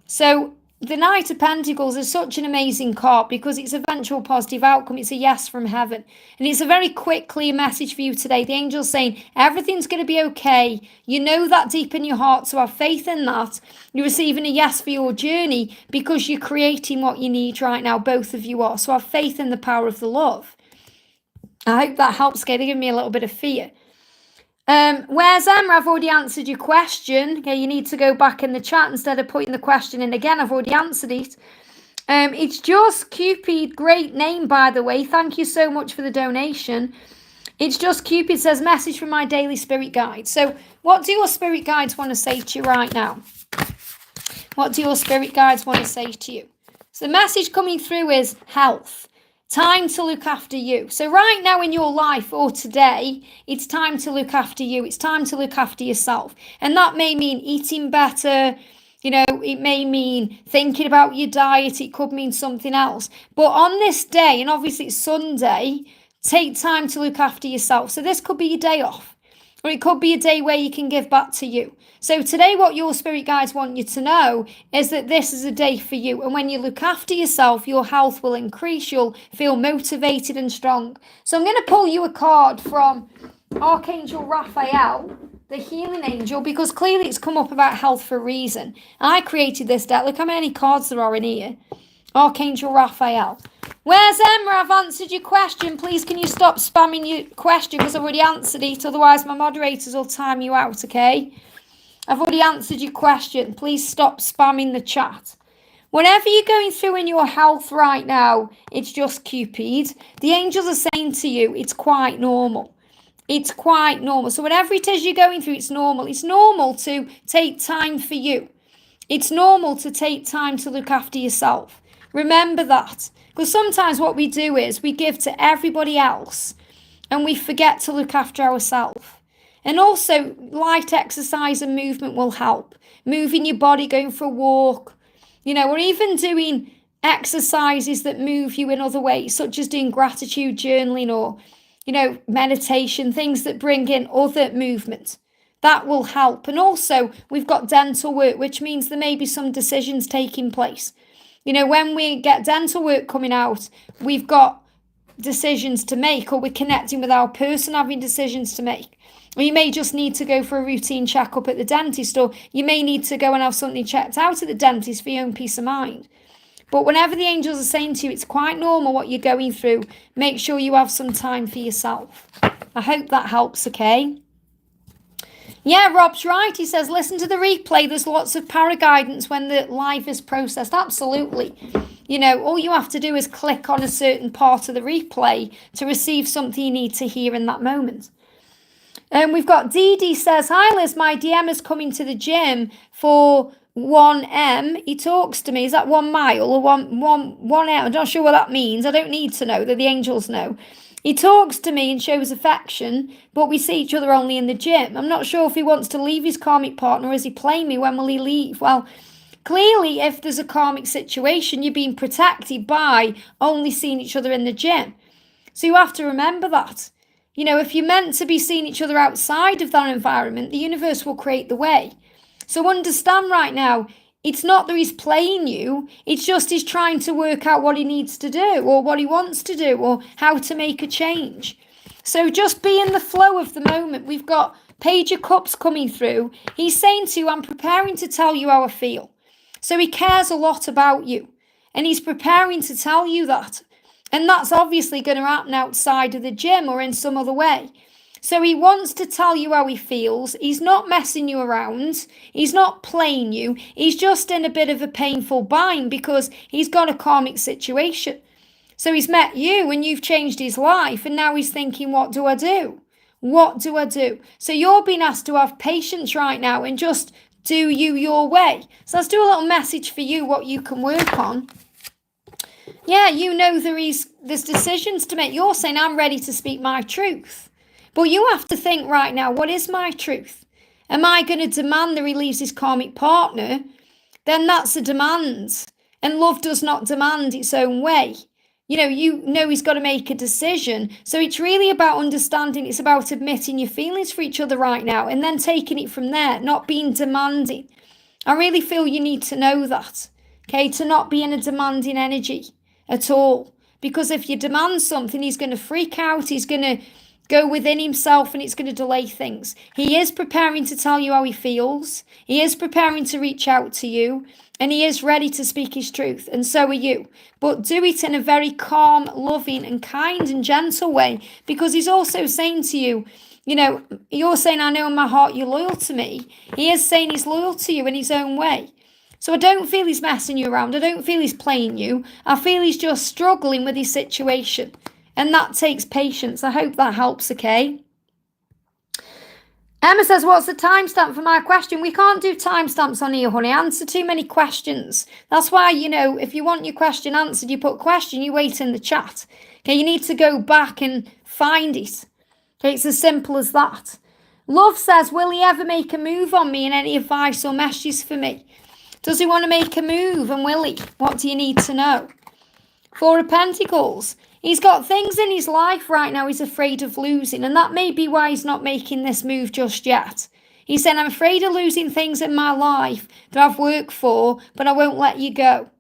So the Knight of Pentacles is such an amazing card because it's eventual positive outcome. It's a yes from heaven. And it's a very quick, clear message for you today. The angel's saying everything's going to be okay. You know that deep in your heart, so have faith in that. You're receiving a yes for your journey because you're creating what you need right now. Both of you are. So have faith in the power of the love. I hope that helps. Give me a little bit of fear. Where's Emma? I've already answered your question. Okay, you need to go back in the chat instead of putting the question in again. I've already answered it. It's just Cupid. Great name, by the way. Thank you so much for the donation. It's just Cupid says, message from my daily spirit guide. So what do your spirit guides want to say to you right now? What do your spirit guides want to say to you? So the message coming through is health. Time to look after you. So right now in your life or today, it's time to look after you. It's time to look after yourself. And that may mean eating better. You know, it may mean thinking about your diet. It could mean something else. But on this day, and obviously it's Sunday, take time to look after yourself. So this could be your day off. Or it could be a day where you can give back to you. So today what your spirit guides want you to know is that this is a day for you. And when you look after yourself, your health will increase. You'll feel motivated and strong. So I'm going to pull you a card from Archangel Raphael, the healing angel, because clearly it's come up about health for a reason. I created this deck. Look how many cards there are in here. Archangel Raphael. Where's Emma? I've answered your question. Please, can you stop spamming your question because I've already answered it. Otherwise, my moderators will time you out, okay? I've already answered your question. Please stop spamming the chat. Whatever you're going through in your health right now, it's just Cupid. The angels are saying to you, it's quite normal. It's quite normal. So whatever it is you're going through, it's normal. It's normal to take time for you. It's normal to take time to look after yourself. Remember that. Because sometimes what we do is we give to everybody else and we forget to look after ourselves. And also light exercise and movement will help. Moving your body, going for a walk, or even doing exercises that move you in other ways, such as doing gratitude journaling or, meditation, things that bring in other movement. That will help. And also, we've got dental work, which means there may be some decisions taking place. When we get dental work coming out, we've got decisions to make, or we're connecting with our person having decisions to make. Or you may just need to go for a routine checkup at the dentist, or you may need to go and have something checked out at the dentist for your own peace of mind. But whenever the angels are saying to you, it's quite normal what you're going through, make sure you have some time for yourself. I hope that helps, okay? Yeah, Rob's right. He says, listen to the replay. There's lots of paraguidance when the live is processed. Absolutely. All you have to do is click on a certain part of the replay to receive something you need to hear in that moment. And we've got Dee Dee says, hi Liz, my DM is coming to the gym for 1M. He talks to me. Is that 1 mile or 1M? I'm not sure what that means. I don't need to know. The angels know. He talks to me and shows affection, but we see each other only in the gym. I'm not sure if he wants to leave his karmic partner or is he playing me? When will he leave? Well, clearly, if there's a karmic situation, you're being protected by only seeing each other in the gym. So you have to remember that. If you're meant to be seeing each other outside of that environment, the universe will create the way. So understand right now, it's not that he's playing you, it's just he's trying to work out what he needs to do or what he wants to do or how to make a change. So just be in the flow of the moment. We've got Page of Cups coming through. He's saying to you, I'm preparing to tell you how I feel. So he cares a lot about you and he's preparing to tell you that. And that's obviously going to happen outside of the gym or in some other way. So he wants to tell you how he feels. He's not messing you around. He's not playing you. He's just in a bit of a painful bind because he's got a karmic situation. So he's met you and you've changed his life. And now he's thinking, what do I do? What do I do? So you're being asked to have patience right now and just do you your way. So let's do a little message for you, what you can work on. Yeah, there's decisions to make. You're saying, I'm ready to speak my truth. But you have to think right now, what is my truth? Am I going to demand that he leaves his karmic partner? Then that's a demand. And love does not demand its own way. He's got to make a decision. So it's really about understanding. It's about admitting your feelings for each other right now and then taking it from there, not being demanding. I really feel you need to know that, okay? To not be in a demanding energy at all. Because if you demand something, he's going to freak out. He's going to go within himself and it's going to delay things. He is preparing to tell you how he feels. He is preparing to reach out to you and he is ready to speak his truth. And so are you. But do it in a very calm, loving and kind and gentle way because he's also saying to you, you're saying, I know in my heart you're loyal to me. He is saying he's loyal to you in his own way. So I don't feel he's messing you around. I don't feel he's playing you. I feel he's just struggling with his situation. And that takes patience. I hope that helps, okay? Emma says, what's the timestamp for my question? We can't do timestamps on here, honey. Answer too many questions. That's why, if you want your question answered, you put question, you wait in the chat. Okay, you need to go back and find it. Okay, it's as simple as that. Love says, will he ever make a move on me and any advice or messages for me? Does he want to make a move and will he? What do you need to know? Four of Pentacles. He's got things in his life right now he's afraid of losing, and that may be why he's not making this move just yet. He said, I'm afraid of losing things in my life that I've worked for, but I won't let you go.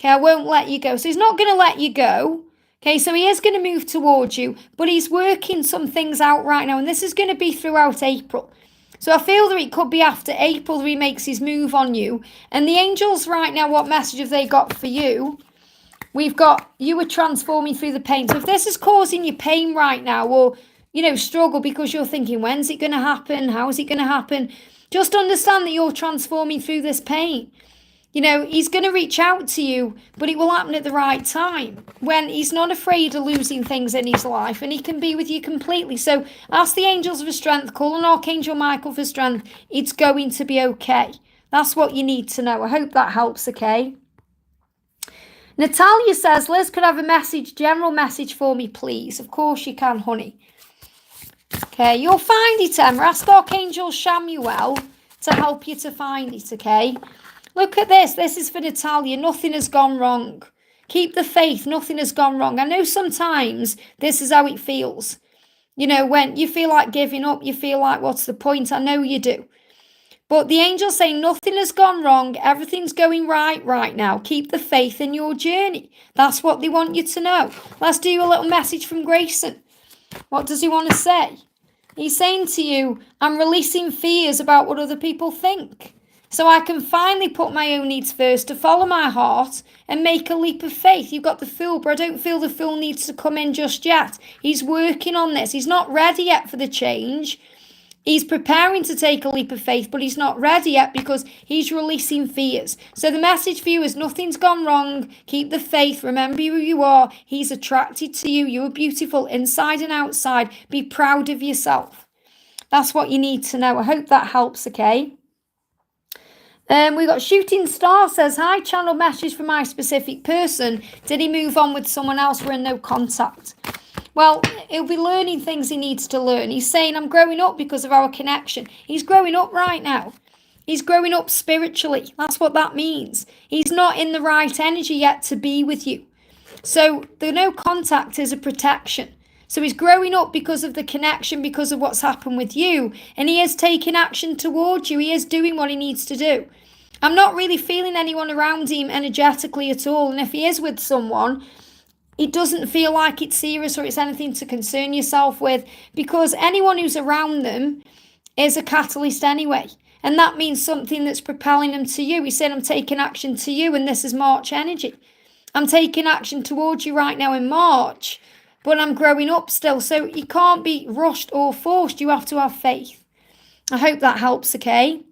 Okay, I won't let you go. So he's not going to let you go. Okay, so he is going to move towards you, but he's working some things out right now, and this is going to be throughout April. So I feel that it could be after April that he makes his move on you. And the angels right now, what message have they got for you? We've got, you are transforming through the pain. So if this is causing you pain right now or, struggle because you're thinking, when's it going to happen? How is it going to happen? Just understand that you're transforming through this pain. He's going to reach out to you, but it will happen at the right time when he's not afraid of losing things in his life and he can be with you completely. So ask the angels for strength, call on Archangel Michael for strength. It's going to be okay. That's what you need to know. I hope that helps, okay? Natalia says, Liz, could I have a general message for me, please? Of course you can, honey. Okay, you'll find it, Emma. Ask Archangel Shamuel to help you to find it, okay? Look at this. This is for Natalia. Nothing has gone wrong. Keep the faith. Nothing has gone wrong. I know sometimes this is how it feels. You know, when you feel like giving up, you feel like, what's the point? I know you do. But the angels say nothing has gone wrong. Everything's going right now. Keep the faith in your journey. That's what they want you to know. Let's do a little message from Grayson. What does he want to say? He's saying to you, I'm releasing fears about what other people think, so I can finally put my own needs first to follow my heart and make a leap of faith. You've got the Fool, but I don't feel the Fool needs to come in just yet. He's working on this. He's not ready yet for the change. He's preparing to take a leap of faith, but he's not ready yet because he's releasing fears. So the message for you is nothing's gone wrong. Keep the faith. Remember who you are. He's attracted to you. You are beautiful inside and outside. Be proud of yourself. That's what you need to know. I hope that helps, okay? We got Shooting Star says, hi, channel message for my specific person. Did he move on with someone else? We're in no contact. Well, he'll be learning things he needs to learn. He's saying, I'm growing up because of our connection. He's growing up right now. He's growing up spiritually. That's what that means. He's not in the right energy yet to be with you. So the no contact is a protection. So he's growing up because of the connection, because of what's happened with you. And he is taking action towards you. He is doing what he needs to do. I'm not really feeling anyone around him energetically at all. And if he is with someone, it doesn't feel like it's serious or it's anything to concern yourself with, because anyone who's around them is a catalyst anyway. And that means something that's propelling them to you. He said, I'm taking action to you, and this is March energy. I'm taking action towards you right now in March, but I'm growing up still. So you can't be rushed or forced. You have to have faith. I hope that helps, okay?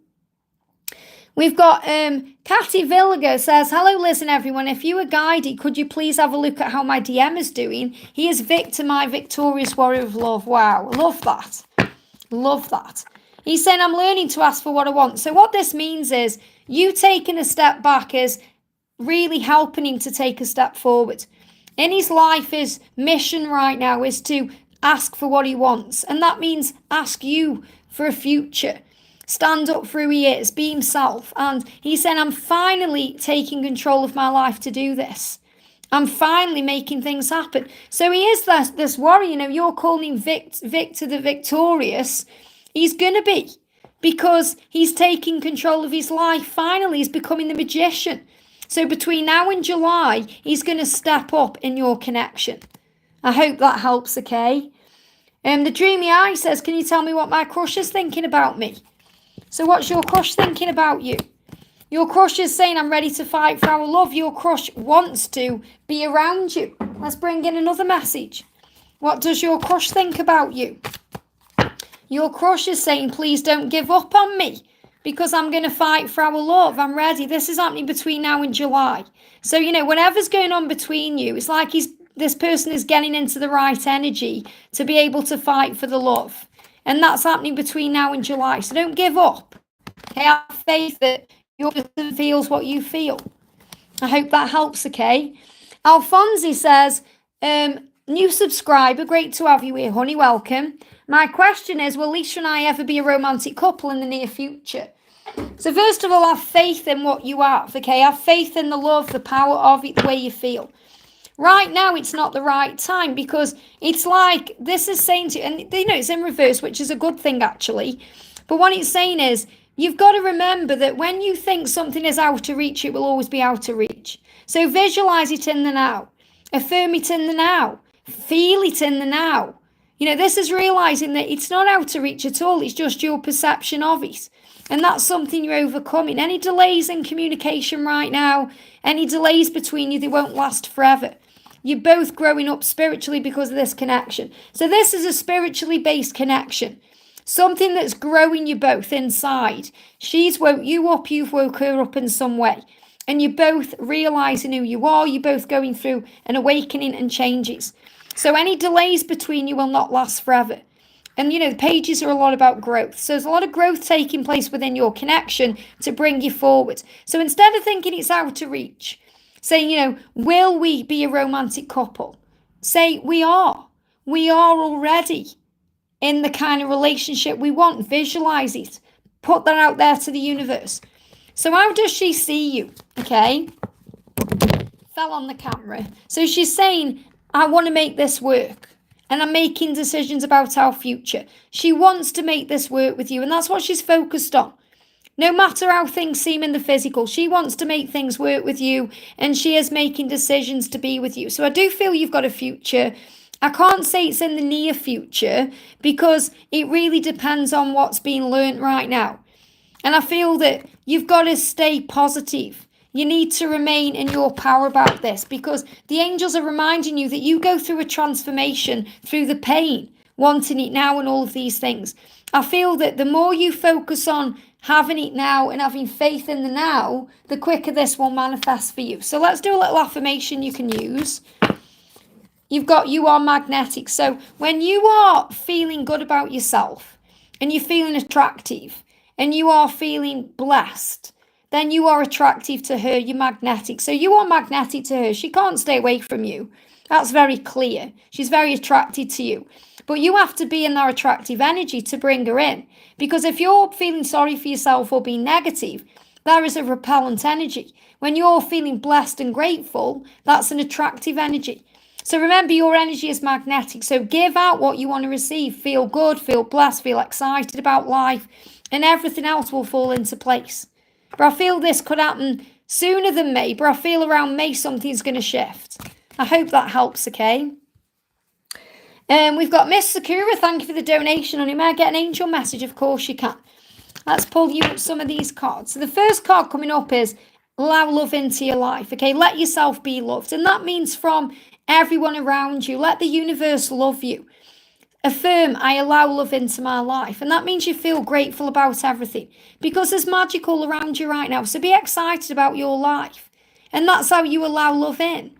We've got Cathy Villiger says, hello, listen, everyone. If you were guided, could you please have a look at how my DM is doing? He is Victor, my victorious warrior of love. Wow, love that. Love that. He's saying, I'm learning to ask for what I want. So what this means is you taking a step back is really helping him to take a step forward. In his life, his mission right now is to ask for what he wants. And that means ask you for a future. Stand up for who he is, be himself. And he said, I'm finally taking control of my life to do this. I'm finally making things happen. So he is this warrior. You know, you're calling him Victor the victorious. He's going to be, because he's taking control of his life. Finally, he's becoming the magician. So between now and July, he's going to step up in your connection. I hope that helps, okay? The Dreamy Eye says, can you tell me what my crush is thinking about me? So what's your crush thinking about you? Your crush is saying, I'm ready to fight for our love. Your crush wants to be around you. Let's bring in another message. What does your crush think about you? Your crush is saying, please don't give up on me, because I'm going to fight for our love. I'm ready. This is happening between now and July. So, you know, whatever's going on between you, it's like this person is getting into the right energy to be able to fight for the love. And that's happening between now and July. So don't give up. Okay, have faith that your person feels what you feel. I hope that helps, okay? Alfonsi says, new subscriber, great to have you here, honey, welcome. My question is, will Lisa and I ever be a romantic couple in the near future? So first of all, have faith in what you have, okay? Have faith in the love, the power of it, the way you feel. Right now, it's not the right time, because it's like this is saying to you, and you know, it's in reverse, which is a good thing, actually. But what it's saying is, you've got to remember that when you think something is out of reach, it will always be out of reach. So visualize it in the now. Affirm it in the now. Feel it in the now. You know, this is realizing that it's not out of reach at all. It's just your perception of it. And that's something you're overcoming. Any delays in communication right now, any delays between you, they won't last forever. You're both growing up spiritually because of this connection. So this is a spiritually based connection. Something that's growing you both inside. She's woke you up, you've woke her up in some way. And you're both realizing who you are. You're both going through an awakening and changes. So any delays between you will not last forever. And, you know, the pages are a lot about growth. So there's a lot of growth taking place within your connection to bring you forward. So instead of thinking it's out of reach, saying, you know, will we be a romantic couple? Say, we are. We are already in the kind of relationship we want. Visualize it. Put that out there to the universe. So how does she see you? Okay. Fell on the camera. So she's saying, I want to make this work. And I'm making decisions about our future. She wants to make this work with you. And that's what she's focused on. No matter how things seem in the physical, she wants to make things work with you. And she is making decisions to be with you. So I do feel you've got a future. I can't say it's in the near future because it really depends on what's being learnt right now. And I feel that you've got to stay positive. You need to remain in your power about this because the angels are reminding you that you go through a transformation through the pain, wanting it now and all of these things. I feel that the more you focus on having it now and having faith in the now, the quicker this will manifest for you. So let's do a little affirmation you can use. You've got you are magnetic. So when you are feeling good about yourself and you're feeling attractive and you are feeling blessed, then you are attractive to her. You're magnetic. So you are magnetic to her. She can't stay away from you. That's very clear. She's very attracted to you. But you have to be in that attractive energy to bring her in. Because if you're feeling sorry for yourself or being negative, there is a repellent energy. When you're feeling blessed and grateful, that's an attractive energy. So remember, your energy is magnetic. So give out what you want to receive. Feel good, feel blessed, feel excited about life, and everything else will fall into place. But I feel this could happen sooner than May, but I feel around May something's going to shift. I hope that helps, okay? We've got Miss Sakura, thank you for the donation. Honey, may I get an angel message? Of course you can. Let's pull you some of these cards. So the first card coming up is allow love into your life, okay? Let yourself be loved. And that means from everyone around you. Let the universe love you. Affirm, I allow love into my life. And that means you feel grateful about everything because there's magic all around you right now. So be excited about your life. And that's how you allow love in.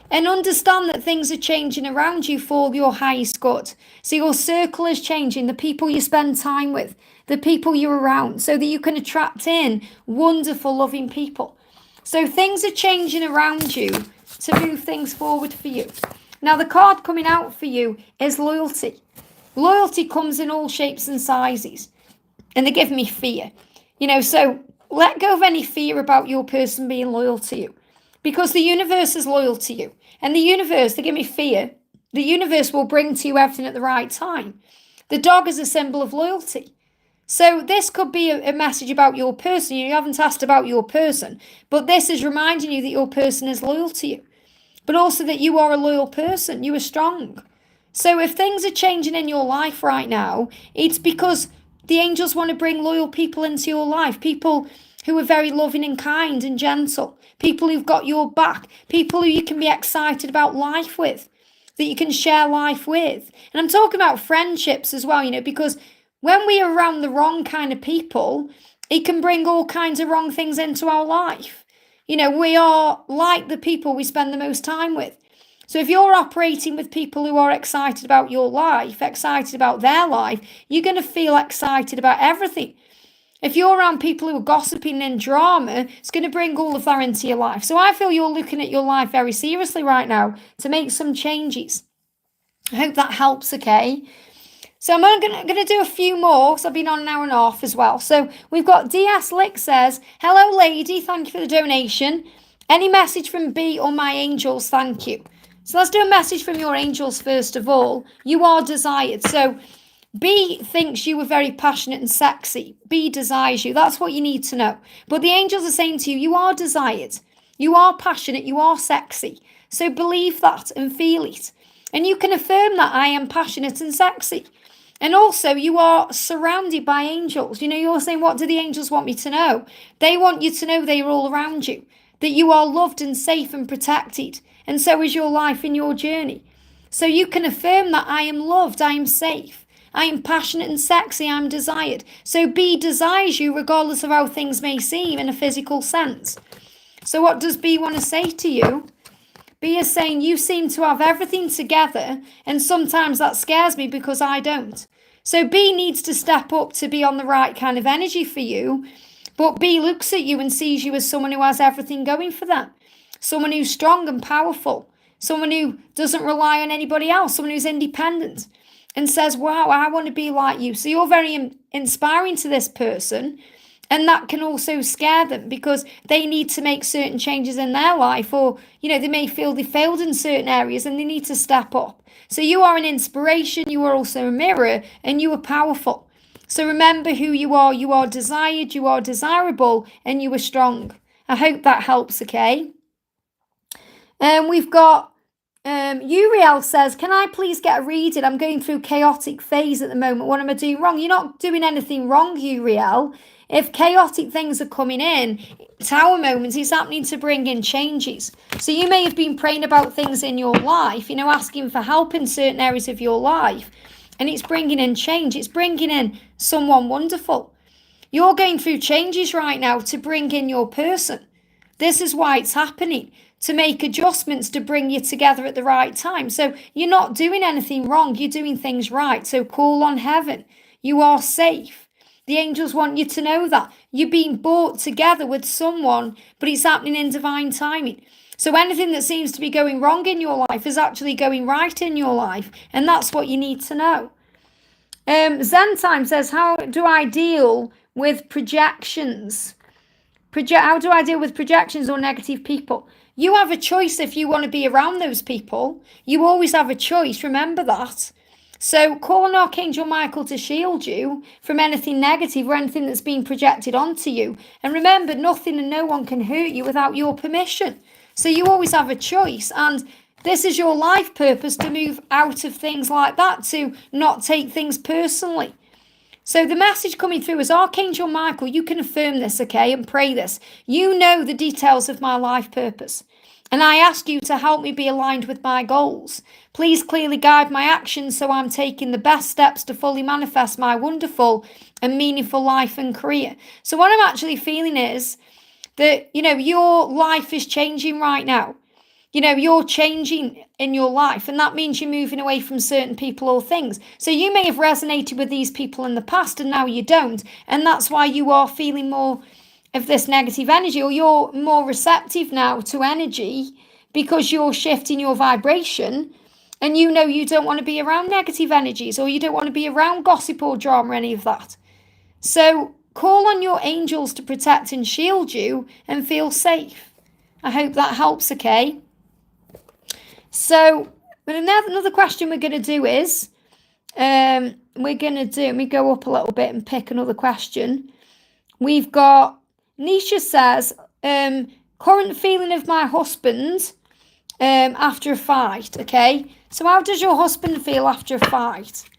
And understand that things are changing around you for your highest good. So your circle is changing, the people you spend time with, the people you're around, so that you can attract in wonderful, loving people. So things are changing around you to move things forward for you. Now, the card coming out for you is loyalty. Loyalty comes in all shapes and sizes. And they give me fear. So let go of any fear about your person being loyal to you. Because the universe is loyal to you. And the universe, they give me fear. The universe will bring to you everything at the right time. The dog is a symbol of loyalty. So this could be a message about your person. You haven't asked about your person. But this is reminding you that your person is loyal to you. But also that you are a loyal person. You are strong. So if things are changing in your life right now, it's because the angels want to bring loyal people into your life. People who are very loving and kind and gentle. People who've got your back. People who you can be excited about life with. That you can share life with. And I'm talking about friendships as well, because when we are around the wrong kind of people, it can bring all kinds of wrong things into our life. We are like the people we spend the most time with. So if you're operating with people who are excited about your life, excited about their life, you're going to feel excited about everything. If you're around people who are gossiping and drama, it's going to bring all of that into your life. So I feel you're looking at your life very seriously right now to make some changes. I hope that helps, okay? So I'm going to do a few more because I've been on an hour and a half as well. So we've got DS Lick says, hello lady, thank you for the donation. Any message from B or my angels, thank you. So let's do a message from your angels first of all. You are desired. So B thinks you were very passionate and sexy. B desires you. That's what you need to know. But the angels are saying to you, you are desired. You are passionate. You are sexy. So believe that and feel it. And you can affirm that I am passionate and sexy. And also, you are surrounded by angels. You're saying, what do the angels want me to know? They want you to know they are all around you, that you are loved and safe and protected. And so is your life and your journey. So you can affirm that I am loved, I am safe, I am passionate and sexy, I am desired. So B desires you regardless of how things may seem in a physical sense. So what does B want to say to you? B is saying you seem to have everything together, and sometimes that scares me because I don't. So B needs to step up to be on the right kind of energy for you, but B looks at you and sees you as someone who has everything going for them. Someone who's strong and powerful. Someone who doesn't rely on anybody else. Someone who's independent and says, wow, I want to be like you. So you're very inspiring to this person. And that can also scare them because they need to make certain changes in their life, or, they may feel they failed in certain areas and they need to step up. So you are an inspiration, you are also a mirror, and you are powerful. So remember who you are. You are desired, you are desirable, and you are strong. I hope that helps, okay? We've got Uriel says, can I please get a reading? I'm going through chaotic phase at the moment. What am I doing wrong? You're not doing anything wrong, Uriel. If chaotic things are coming in, Tower moments is happening to bring in changes. So you may have been praying about things in your life, asking for help in certain areas of your life. And it's bringing in change. It's bringing in someone wonderful. You're going through changes right now to bring in your person. This is why it's happening, to make adjustments to bring you together at the right time. So you're not doing anything wrong. You're doing things right. So call on heaven. You are safe. The angels want you to know that. You're being brought together with someone, but it's happening in divine timing. So anything that seems to be going wrong in your life is actually going right in your life. And that's what you need to know. Zen Time says, how do I deal with projections? How do I deal with projections or negative people? You have a choice if you want to be around those people. You always have a choice. Remember that. So call on Archangel Michael to shield you from anything negative or anything that's being projected onto you. And remember, nothing and no one can hurt you without your permission. So you always have a choice. And this is your life purpose, to move out of things like that, to not take things personally. So the message coming through is, Archangel Michael, you can affirm this, okay, and pray this. You know the details of my life purpose, and I ask you to help me be aligned with my goals. Please clearly guide my actions so I'm taking the best steps to fully manifest my wonderful and meaningful life and career. So what I'm actually feeling is that, your life is changing right now. You're changing in your life, and that means you're moving away from certain people or things. So you may have resonated with these people in the past and now you don't. And that's why you are feeling more of this negative energy, or you're more receptive now to energy because you're shifting your vibration, and you don't want to be around negative energies, or you don't want to be around gossip or drama or any of that. So call on your angels to protect and shield you and feel safe. I hope that helps, okay? So another question we're going to do is, let me go up a little bit and pick another question. We've got, Nisha says, current feeling of my husband after a fight, okay? So how does your husband feel after a fight?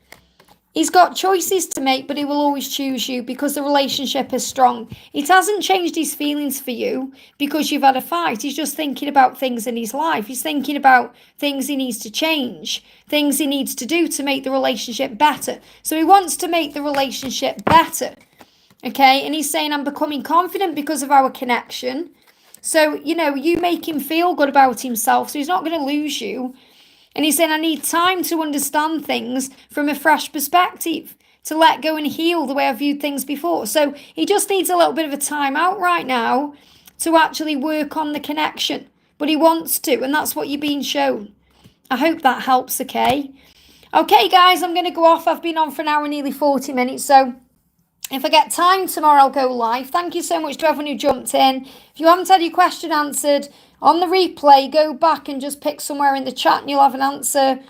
He's got choices to make, but he will always choose you because the relationship is strong. It hasn't changed his feelings for you because you've had a fight. He's just thinking about things in his life. He's thinking about things he needs to change, things he needs to do to make the relationship better. So he wants to make the relationship better, okay? And he's saying, I'm becoming confident because of our connection. So, you make him feel good about himself, so he's not going to lose you. And he's saying, I need time to understand things from a fresh perspective, to let go and heal the way I viewed things before. So he just needs a little bit of a time out right now to actually work on the connection. But he wants to, and that's what you're being shown. I hope that helps, okay? Okay, guys, I'm going to go off. I've been on for an hour and nearly 40 minutes, so if I get time tomorrow, I'll go live. Thank you so much to everyone who jumped in. If you haven't had your question answered on the replay, go back and just pick somewhere in the chat and you'll have an answer.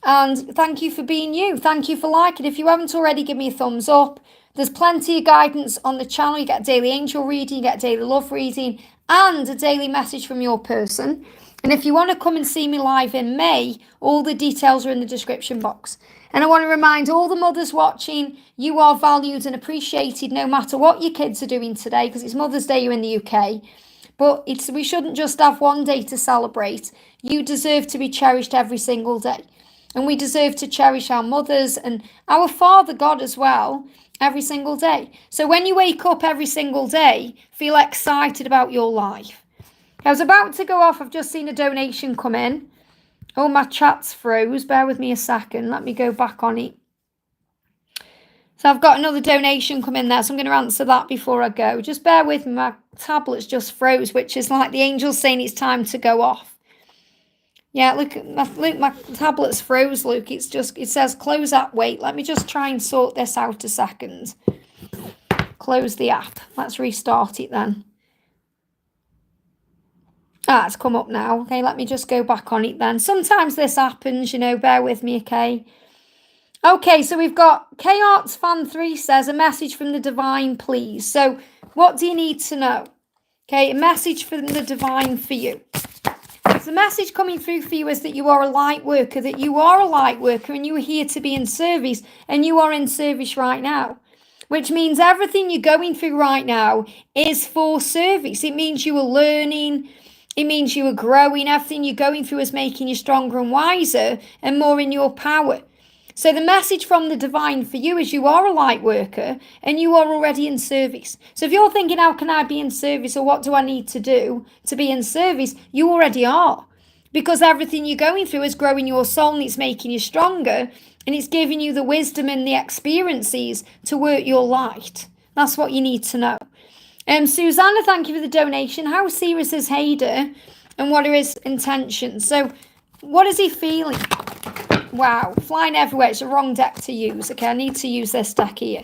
And thank you for being you. Thank you for liking. If you haven't already, give me a thumbs up. There's plenty of guidance on the channel. You get a daily angel reading, you get a daily love reading, and a daily message from your person. And if you want to come and see me live in May, all the details are in the description box. And I want to remind all the mothers watching, you are valued and appreciated no matter what your kids are doing today, because it's Mother's Day here in the UK. But we shouldn't just have one day to celebrate. You deserve to be cherished every single day. And we deserve to cherish our mothers and our Father God as well every single day. So when you wake up every single day, feel excited about your life. I was about to go off. I've just seen a donation come in. Oh, my chat's froze. Bear with me a second. Let me go back on it. So I've got another donation come in there, so I'm going to answer that before I go. Just bear with me. My tablet's just froze, which is like the angels saying it's time to go off. Yeah, look, my tablet's froze, Luke. It says close that. Wait, let me just try and sort this out a second. close the app. Let's restart it then. It's come up now. Okay, let me just go back on it then. Sometimes this happens, you know, bear with me, okay? Okay, so we've got K-Arts Fan 3 says, a message from the divine, please. So what do you need to know? Okay, a message from the divine for you. So the message coming through for you is that you are a light worker, and you are here to be in service, and you are in service right now. Which means everything you're going through right now is for service. It means you are learning. It means you are growing. Everything you're going through is making you stronger and wiser and more in your power. So the message from the divine for you is you are a light worker and you are already in service. So if you're thinking, how can I be in service, or what do I need to do to be in service? You already are. Because everything you're going through is growing your soul, and it's making you stronger, and it's giving you the wisdom and the experiences to work your light. That's what you need to know. Susanna, thank you for the donation. How serious is Hader, and what are his intentions? So what is he feeling? Wow, flying everywhere. It's the wrong deck to use. Okay, I need to use this deck here.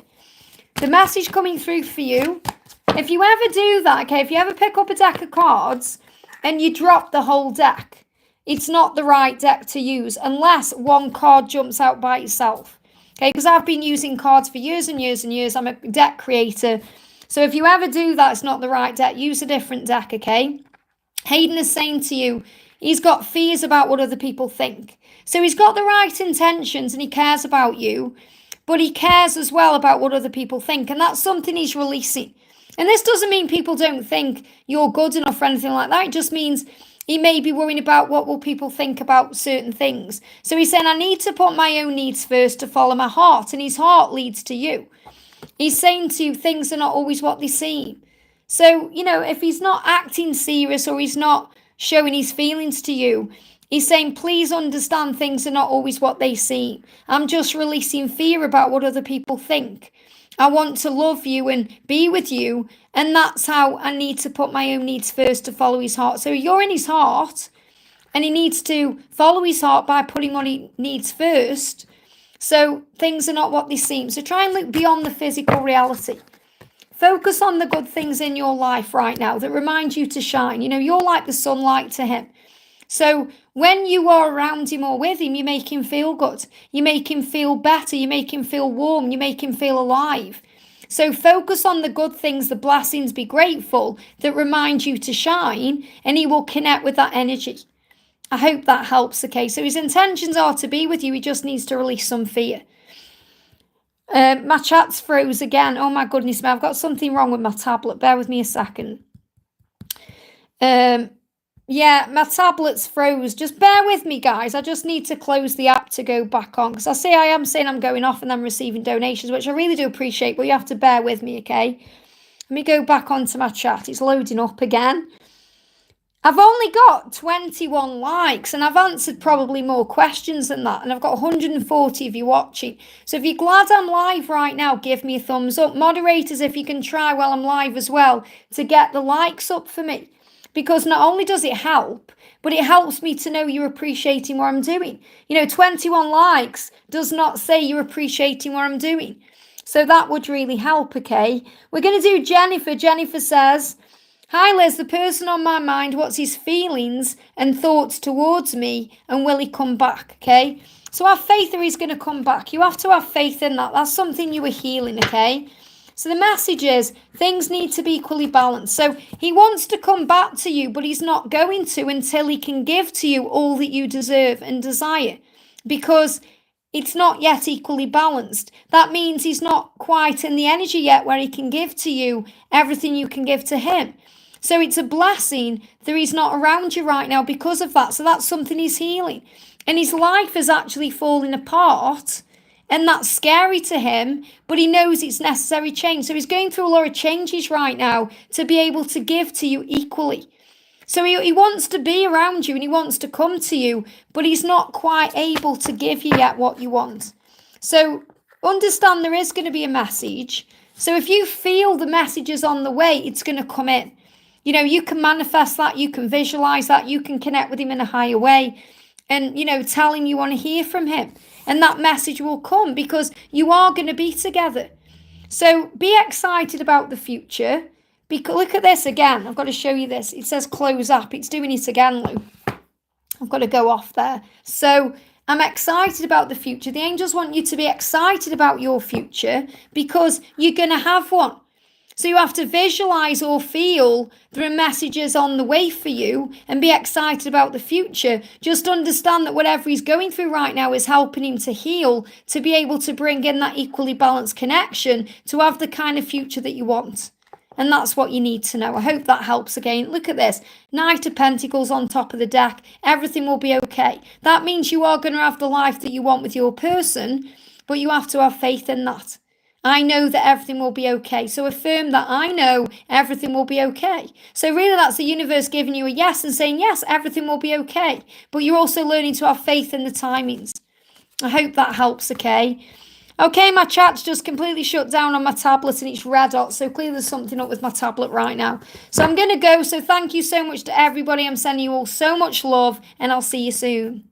The message coming through for you, if you ever do that, okay, if you ever pick up a deck of cards and you drop the whole deck, it's not the right deck to use unless one card jumps out by itself. Okay, because I've been using cards for years and years and years. I'm a deck creator. So if you ever do that, it's not the right deck. Use a different deck, okay? Hayden is saying to you, he's got fears about what other people think. So he's got the right intentions and he cares about you, but he cares as well about what other people think. And that's something he's releasing. And this doesn't mean people don't think you're good enough or anything like that. It just means he may be worrying about what will people think about certain things. So he's saying, I need to put my own needs first to follow my heart. And his heart leads to you. He's saying to you, things are not always what they seem. So, you know, if he's not acting serious or he's not showing his feelings to you, he's saying, please understand things are not always what they seem. I'm just releasing fear about what other people think. I want to love you and be with you. And that's how I need to put my own needs first to follow his heart. So you're in his heart and he needs to follow his heart by putting what he needs first. So things are not what they seem. So try and look beyond the physical reality. Focus on the good things in your life right now that remind you to shine. You know, you're like the sunlight to him. So when you are around him or with him, you make him feel good. You make him feel better. You make him feel warm. You make him feel alive. So focus on the good things, the blessings, be grateful that remind you to shine, and he will connect with that energy. I hope that helps, okay? So his intentions are to be with you. He just needs to release some fear. My chat's froze again. Oh my goodness me, I've got something wrong with my tablet. Bear with me a second. Yeah, my tablet's froze. Just bear with me, guys. I just need to close the app to go back on. Because I am saying I'm going off and I'm receiving donations, which I really do appreciate. But you have to bear with me, okay? Let me go back onto my chat. It's loading up again. I've only got 21 likes and I've answered probably more questions than that. And I've got 140 of you watching. So if you're glad I'm live right now, give me a thumbs up. Moderators, if you can try while I'm live as well to get the likes up for me. Because not only does it help, but it helps me to know you're appreciating what I'm doing. You know, 21 likes does not say you're appreciating what I'm doing. So that would really help, okay? We're going to do Jennifer. Jennifer says, hi Liz, the person on my mind, what's his feelings and thoughts towards me, and will he come back, okay? So have faith that he's going to come back. You have to have faith in that. That's something you are healing, okay? So the message is, things need to be equally balanced. So he wants to come back to you, but he's not going to until he can give to you all that you deserve and desire. Because it's not yet equally balanced. That means he's not quite in the energy yet where he can give to you everything you can give to him. So it's a blessing that he's not around you right now because of that. So that's something he's healing. And his life is actually falling apart. And that's scary to him, but he knows it's necessary change. So he's going through a lot of changes right now to be able to give to you equally. So he wants to be around you and he wants to come to you, but he's not quite able to give you yet what you want. So understand there is going to be a message. So if you feel the message is on the way, it's going to come in. You know, you can manifest that, you can visualize that, you can connect with him in a higher way and, you know, tell him you want to hear from him. And that message will come because you are going to be together. So be excited about the future. Because look at this again. I've got to show you this. It says close up. It's doing it again, Lou. I've got to go off there. So I'm excited about the future. The angels want you to be excited about your future because you're going to have one. So you have to visualize or feel there are messages on the way for you and be excited about the future. Just understand that whatever he's going through right now is helping him to heal, to be able to bring in that equally balanced connection, to have the kind of future that you want. And that's what you need to know. I hope that helps again. Look at this. Knight of Pentacles on top of the deck. Everything will be okay. That means you are going to have the life that you want with your person, but you have to have faith in that. I know that everything will be okay. So affirm that I know everything will be okay. So really that's the universe giving you a yes and saying, yes, everything will be okay. But you're also learning to have faith in the timings. I hope that helps, okay? Okay, my chat's just completely shut down on my tablet and it's red hot. So clearly there's something up with my tablet right now. So I'm going to go. So thank you so much to everybody. I'm sending you all so much love and I'll see you soon.